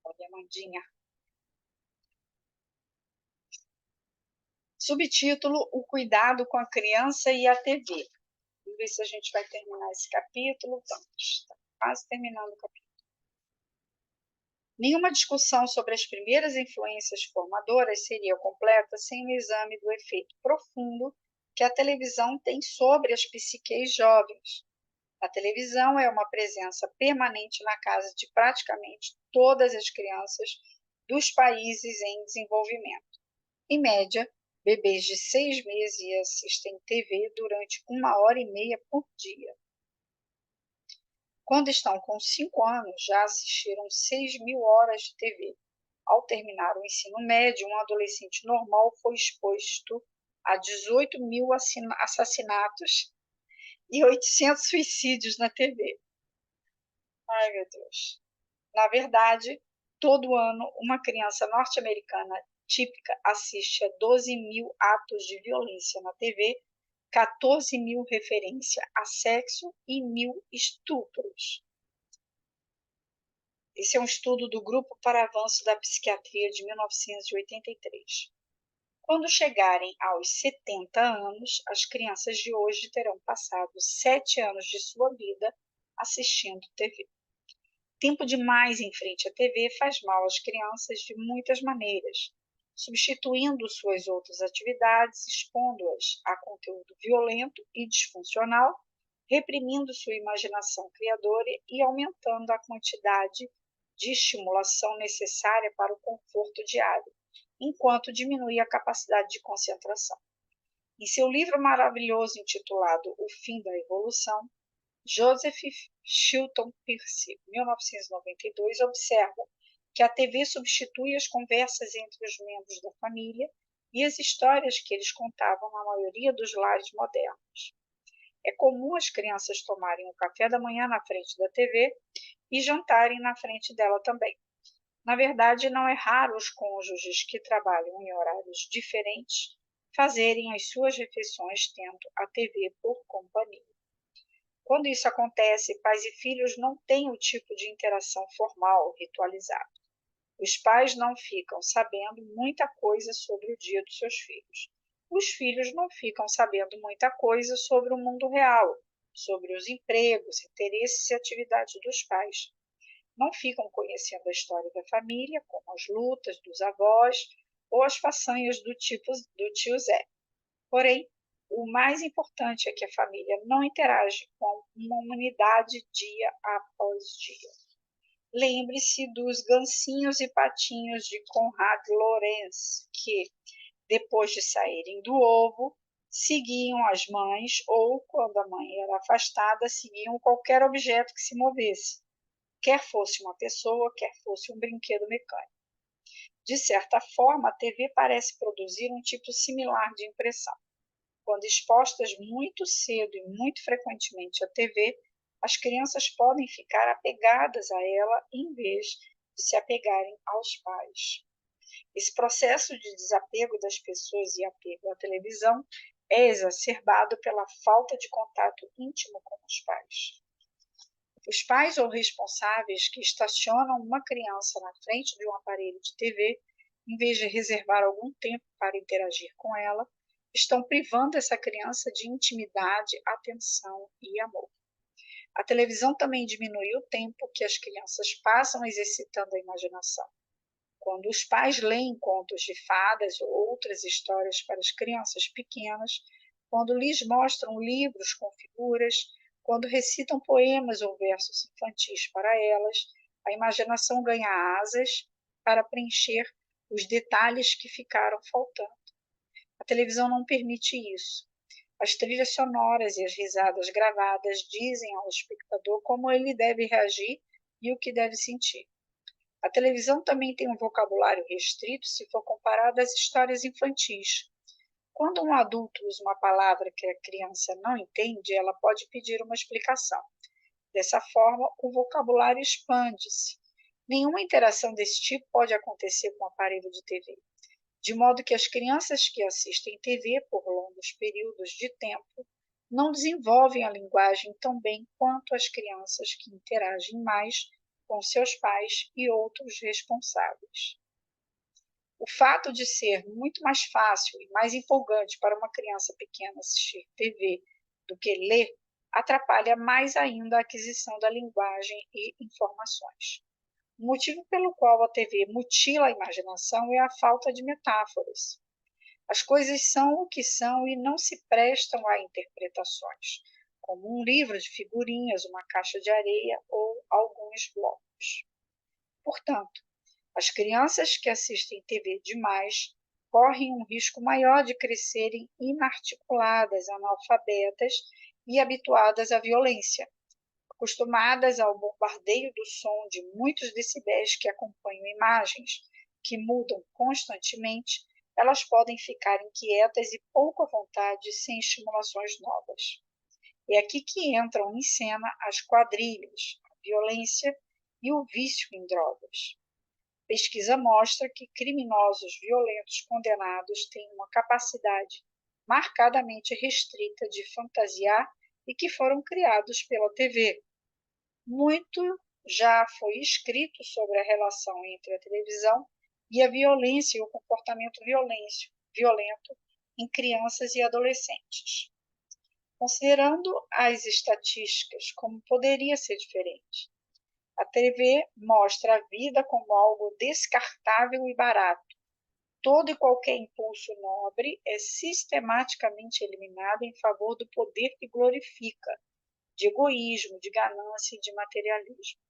Olha, Amandinha. Subtítulo: O cuidado com a criança e a TV. Vamos ver se a gente vai terminar esse capítulo. Vamos, está quase terminando o capítulo. Nenhuma discussão sobre as primeiras influências formadoras seria completa sem o exame do efeito profundo que a televisão tem sobre as psiques jovens. A televisão é uma presença permanente na casa de praticamente todas as crianças dos países em desenvolvimento. Em média, bebês de 6 meses assistem TV durante 1h30 por dia. Quando estão com 5 anos, já assistiram 6.000 horas de TV. Ao terminar o ensino médio, um adolescente normal foi exposto a 18.000 assassinatos e 800 suicídios na TV. Ai, meu Deus. Na verdade, todo ano, uma criança norte-americana típica assiste a 12.000 atos de violência na TV, 14.000 referência a sexo e 1.000 estupros. Esse é um estudo do Grupo para Avanço da Psiquiatria de 1983. Quando chegarem aos 70 anos, as crianças de hoje terão passado 7 anos de sua vida assistindo TV. Tempo demais em frente à TV faz mal às crianças de muitas maneiras, substituindo suas outras atividades, expondo-as a conteúdo violento e disfuncional, reprimindo sua imaginação criadora e aumentando a quantidade de estimulação necessária para o conforto diário, enquanto diminui a capacidade de concentração. Em seu livro maravilhoso intitulado O Fim da Evolução, Joseph Chilton Pearce, 1992, observa que a TV substitui as conversas entre os membros da família e as histórias que eles contavam na maioria dos lares modernos. É comum as crianças tomarem o café da manhã na frente da TV e jantarem na frente dela também. Na verdade, não é raro os cônjuges que trabalham em horários diferentes fazerem as suas refeições tendo a TV por companhia. Quando isso acontece, pais e filhos não têm o tipo de interação formal ritualizado. Os pais não ficam sabendo muita coisa sobre o dia dos seus filhos. Os filhos não ficam sabendo muita coisa sobre o mundo real, sobre os empregos, interesses e atividades dos pais. Não ficam conhecendo a história da família, como as lutas dos avós ou as façanhas do tio Zé. Porém, o mais importante é que a família não interage com uma humanidade dia após dia. Lembre-se dos gancinhos e patinhos de Konrad Lorenz, que, depois de saírem do ovo, seguiam as mães ou, quando a mãe era afastada, seguiam qualquer objeto que se movesse, quer fosse uma pessoa, quer fosse um brinquedo mecânico. De certa forma, a TV parece produzir um tipo similar de impressão. Quando expostas muito cedo e muito frequentemente à TV, as crianças podem ficar apegadas a ela em vez de se apegarem aos pais. Esse processo de desapego das pessoas e apego à televisão é exacerbado pela falta de contato íntimo com os pais. Os pais ou responsáveis que estacionam uma criança na frente de um aparelho de TV, em vez de reservar algum tempo para interagir com ela, estão privando essa criança de intimidade, atenção e amor. A televisão também diminui o tempo que as crianças passam exercitando a imaginação. Quando os pais leem contos de fadas ou outras histórias para as crianças pequenas, quando lhes mostram livros com figuras, quando recitam poemas ou versos infantis para elas, a imaginação ganha asas para preencher os detalhes que ficaram faltando. A televisão não permite isso. As trilhas sonoras e as risadas gravadas dizem ao espectador como ele deve reagir e o que deve sentir. A televisão também tem um vocabulário restrito se for comparado às histórias infantis. Quando um adulto usa uma palavra que a criança não entende, ela pode pedir uma explicação. Dessa forma, o vocabulário expande-se. Nenhuma interação desse tipo pode acontecer com o aparelho de TV, de modo que as crianças que assistem TV por longos períodos de tempo não desenvolvem a linguagem tão bem quanto as crianças que interagem mais com seus pais e outros responsáveis. O fato de ser muito mais fácil e mais empolgante para uma criança pequena assistir TV do que ler atrapalha mais ainda a aquisição da linguagem e informações. O motivo pelo qual a TV mutila a imaginação é a falta de metáforas. As coisas são o que são e não se prestam a interpretações, como um livro de figurinhas, uma caixa de areia ou alguns blocos. Portanto, as crianças que assistem TV demais correm um risco maior de crescerem inarticuladas, analfabetas e habituadas à violência. Acostumadas ao bombardeio do som de muitos decibéis que acompanham imagens que mudam constantemente, elas podem ficar inquietas e pouco à vontade sem estimulações novas. É aqui que entram em cena as quadrilhas, a violência e o vício em drogas. Pesquisa mostra que criminosos violentos condenados têm uma capacidade marcadamente restrita de fantasiar e que foram criados pela TV. Muito já foi escrito sobre a relação entre a televisão e a violência e o comportamento violento em crianças e adolescentes. Considerando as estatísticas, como poderia ser diferente? A TV mostra a vida como algo descartável e barato. Todo e qualquer impulso nobre é sistematicamente eliminado em favor do poder que glorifica, de egoísmo, de ganância e de materialismo.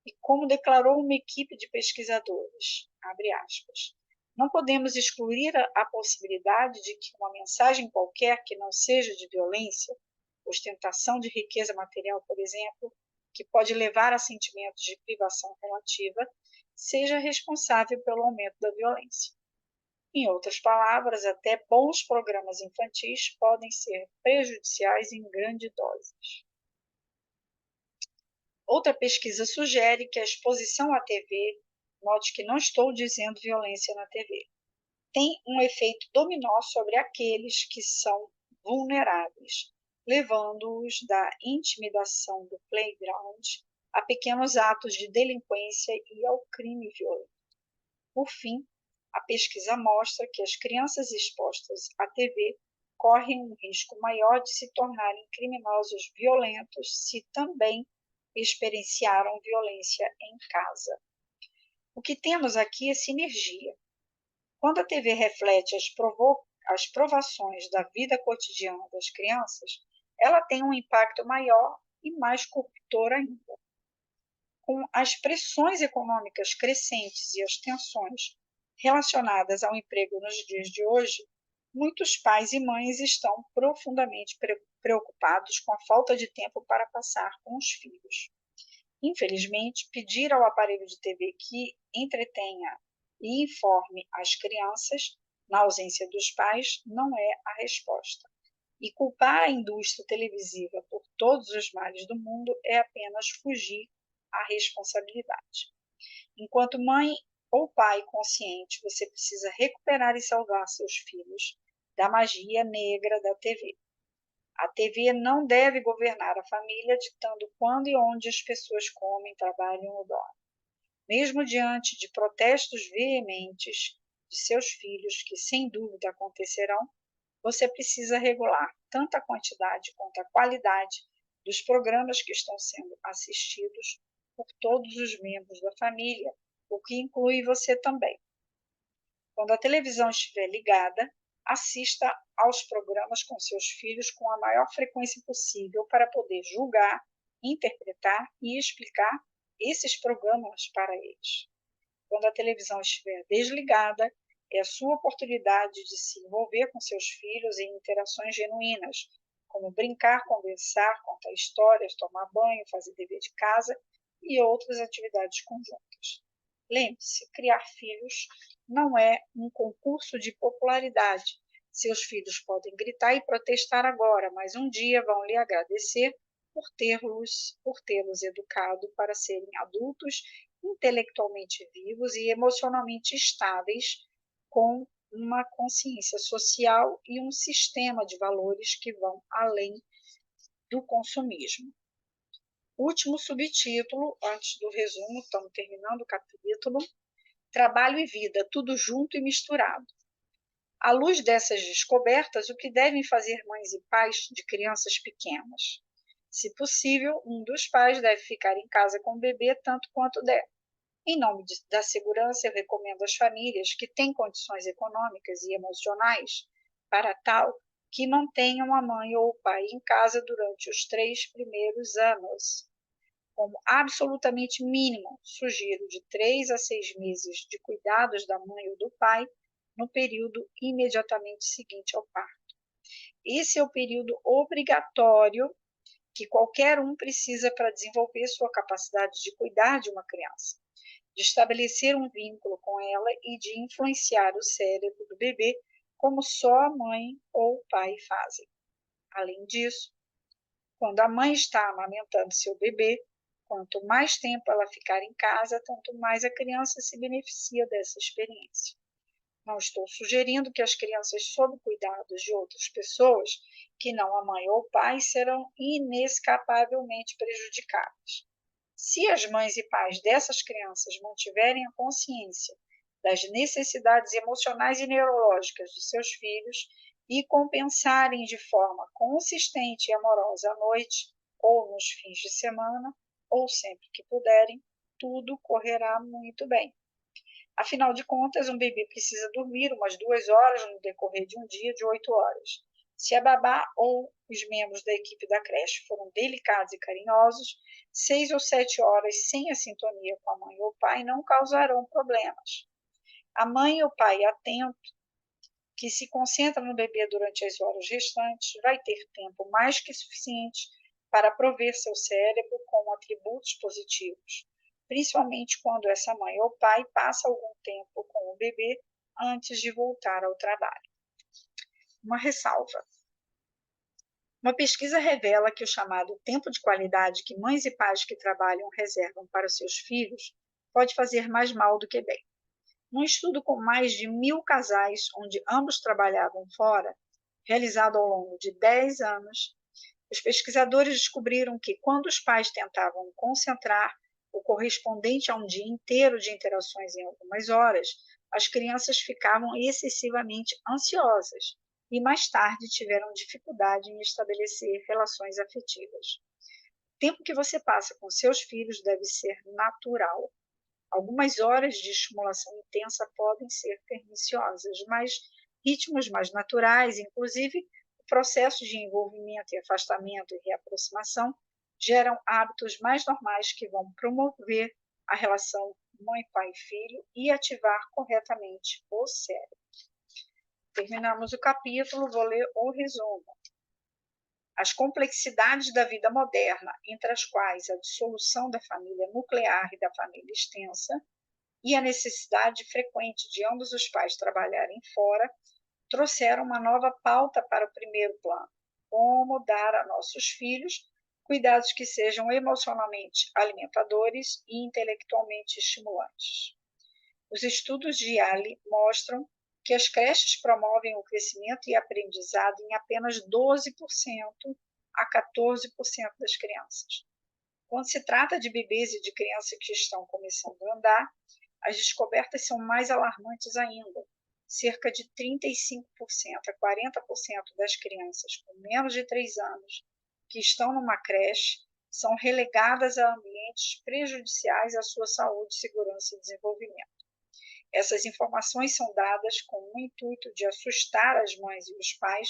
E como declarou uma equipe de pesquisadores, abre aspas, não podemos excluir a possibilidade de que uma mensagem qualquer que não seja de violência, ostentação de riqueza material, por exemplo, que pode levar a sentimentos de privação relativa, seja responsável pelo aumento da violência. Em outras palavras, até bons programas infantis podem ser prejudiciais em grande dose. Outra pesquisa sugere que a exposição à TV, note que não estou dizendo violência na TV, tem um efeito dominó sobre aqueles que são vulneráveis, levando-os da intimidação do playground a pequenos atos de delinquência e ao crime violento. Por fim, a pesquisa mostra que as crianças expostas à TV correm um risco maior de se tornarem criminosos violentos se também experienciaram violência em casa. O que temos aqui é sinergia. Quando a TV reflete as provações da vida cotidiana das crianças, ela tem um impacto maior e mais corruptor ainda. Com as pressões econômicas crescentes e as tensões relacionadas ao emprego nos dias de hoje, muitos pais e mães estão profundamente preocupados com a falta de tempo para passar com os filhos. Infelizmente, pedir ao aparelho de TV que entretenha e informe as crianças, na ausência dos pais, não é a resposta. E culpar a indústria televisiva por todos os males do mundo é apenas fugir à responsabilidade. Enquanto mãe ou pai consciente, você precisa recuperar e salvar seus filhos da magia negra da TV. A TV não deve governar a família, ditando quando e onde as pessoas comem, trabalham ou dormem. Mesmo diante de protestos veementes de seus filhos, que sem dúvida acontecerão, você precisa regular tanto a quantidade quanto a qualidade dos programas que estão sendo assistidos por todos os membros da família, o que inclui você também. Quando a televisão estiver ligada, assista aos programas com seus filhos com a maior frequência possível para poder julgar, interpretar e explicar esses programas para eles. Quando a televisão estiver desligada, é a sua oportunidade de se envolver com seus filhos em interações genuínas, como brincar, conversar, contar histórias, tomar banho, fazer dever de casa e outras atividades conjuntas. Lembre-se, criar filhos não é um concurso de popularidade. Seus filhos podem gritar e protestar agora, mas um dia vão lhe agradecer por tê-los educado para serem adultos intelectualmente vivos e emocionalmente estáveis, com uma consciência social e um sistema de valores que vão além do consumismo. Último subtítulo, antes do resumo, estamos terminando o capítulo: Trabalho e vida, tudo junto e misturado. À luz dessas descobertas, o que devem fazer mães e pais de crianças pequenas? Se possível, um dos pais deve ficar em casa com o bebê tanto quanto der. Em nome da segurança, eu recomendo às famílias que têm condições econômicas e emocionais para tal que mantenham a mãe ou o pai em casa durante os 3 primeiros anos. Como absolutamente mínimo, sugiro de 3 a 6 meses de cuidados da mãe ou do pai no período imediatamente seguinte ao parto. Esse é o período obrigatório que qualquer um precisa para desenvolver sua capacidade de cuidar de uma criança, de estabelecer um vínculo com ela e de influenciar o cérebro do bebê como só a mãe ou o pai fazem. Além disso, quando a mãe está amamentando seu bebê, quanto mais tempo ela ficar em casa, tanto mais a criança se beneficia dessa experiência. Não estou sugerindo que as crianças sob cuidados de outras pessoas, que não a mãe ou o pai, serão inescapavelmente prejudicadas. Se as mães e pais dessas crianças mantiverem a consciência das necessidades emocionais e neurológicas de seus filhos e compensarem de forma consistente e amorosa à noite ou nos fins de semana, ou sempre que puderem, tudo correrá muito bem. Afinal de contas, um bebê precisa dormir umas 2 horas no decorrer de um dia de 8 horas. Se a babá ou os membros da equipe da creche foram delicados e carinhosos, 6 ou 7 horas sem a sintonia com a mãe ou o pai não causarão problemas. A mãe ou o pai atento, que se concentra no bebê durante as horas restantes, vai ter tempo mais que suficiente para prover seu cérebro com atributos positivos, principalmente quando essa mãe ou pai passa algum tempo com o bebê antes de voltar ao trabalho. Uma ressalva. Uma pesquisa revela que o chamado tempo de qualidade que mães e pais que trabalham reservam para os seus filhos pode fazer mais mal do que bem. Num estudo com mais de 1.000 casais, onde ambos trabalhavam fora, realizado ao longo de 10 anos, os pesquisadores descobriram que, quando os pais tentavam concentrar o correspondente a um dia inteiro de interações em algumas horas, as crianças ficavam excessivamente ansiosas e, mais tarde, tiveram dificuldade em estabelecer relações afetivas. O tempo que você passa com seus filhos deve ser natural. Algumas horas de estimulação intensa podem ser perniciosas, mas ritmos mais naturais, inclusive o processo de envolvimento e afastamento e reaproximação, geram hábitos mais normais que vão promover a relação mãe, pai e filho e ativar corretamente o cérebro. Terminamos o capítulo, vou ler o resumo. As complexidades da vida moderna, entre as quais a dissolução da família nuclear e da família extensa, e a necessidade frequente de ambos os pais trabalharem fora, trouxeram uma nova pauta para o primeiro plano: como dar a nossos filhos cuidados que sejam emocionalmente alimentadores e intelectualmente estimulantes. Os estudos de Yale mostram que as creches promovem o crescimento e aprendizado em apenas 12% a 14% das crianças. Quando se trata de bebês e de crianças que estão começando a andar, as descobertas são mais alarmantes ainda. Cerca de 35% a 40% das crianças com menos de 3 anos que estão numa creche são relegadas a ambientes prejudiciais à sua saúde, segurança e desenvolvimento. Essas informações são dadas com o intuito de assustar as mães e os pais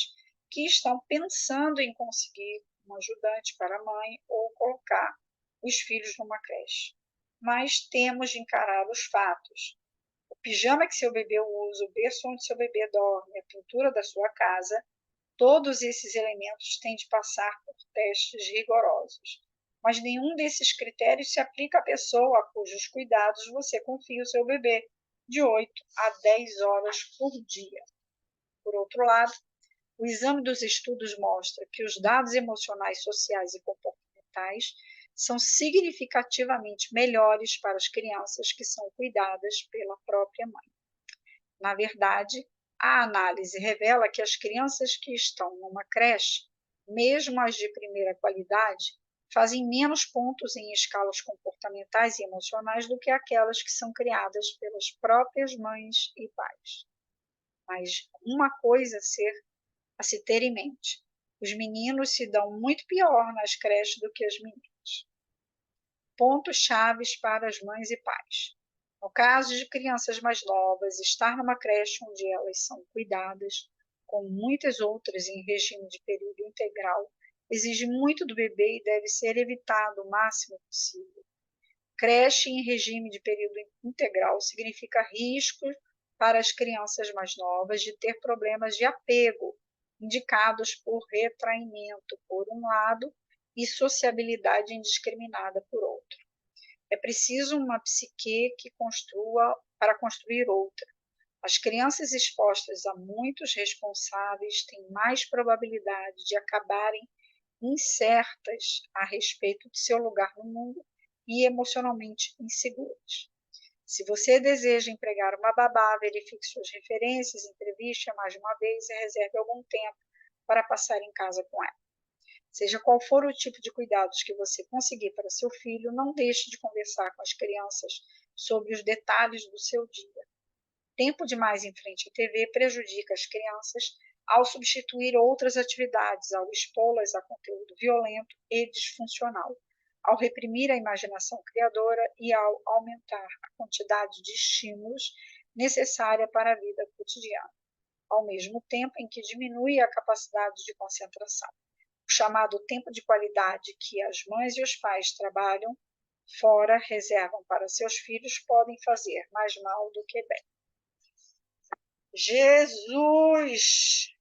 que estão pensando em conseguir um ajudante para a mãe ou colocar os filhos numa creche. Mas temos de encarar os fatos. O pijama que seu bebê usa, o berço onde seu bebê dorme, a pintura da sua casa, todos esses elementos têm de passar por testes rigorosos. Mas nenhum desses critérios se aplica à pessoa a cujos cuidados você confia o seu bebê, de 8 a 10 horas por dia. Por outro lado, o exame dos estudos mostra que os dados emocionais, sociais e comportamentais são significativamente melhores para as crianças que são cuidadas pela própria mãe. Na verdade, a análise revela que as crianças que estão numa creche, mesmo as de primeira qualidade, fazem menos pontos em escalas comportamentais e emocionais do que aquelas que são criadas pelas próprias mães e pais. Mas uma coisa a se ter em mente: os meninos se dão muito pior nas creches do que as meninas. Pontos chaves para as mães e pais. No caso de crianças mais novas, estar numa creche onde elas são cuidadas, como muitas outras em regime de período integral, exige muito do bebê e deve ser evitado o máximo possível. Creche em regime de período integral significa risco para as crianças mais novas de ter problemas de apego, indicados por retraimento, por um lado, e sociabilidade indiscriminada, por outro. É preciso uma psique que construa para construir outra. As crianças expostas a muitos responsáveis têm mais probabilidade de acabarem incertas a respeito de seu lugar no mundo e emocionalmente inseguras. Se você deseja empregar uma babá, verifique suas referências, entreviste-a mais de uma vez e reserve algum tempo para passar em casa com ela. Seja qual for o tipo de cuidados que você conseguir para seu filho, não deixe de conversar com as crianças sobre os detalhes do seu dia. Tempo demais em frente à TV prejudica as crianças ao substituir outras atividades, ao expô-las a conteúdo violento e disfuncional, ao reprimir a imaginação criadora e ao aumentar a quantidade de estímulos necessária para a vida cotidiana, ao mesmo tempo em que diminui a capacidade de concentração. O chamado tempo de qualidade que as mães e os pais trabalham fora reservam para seus filhos podem fazer mais mal do que bem. Jesus!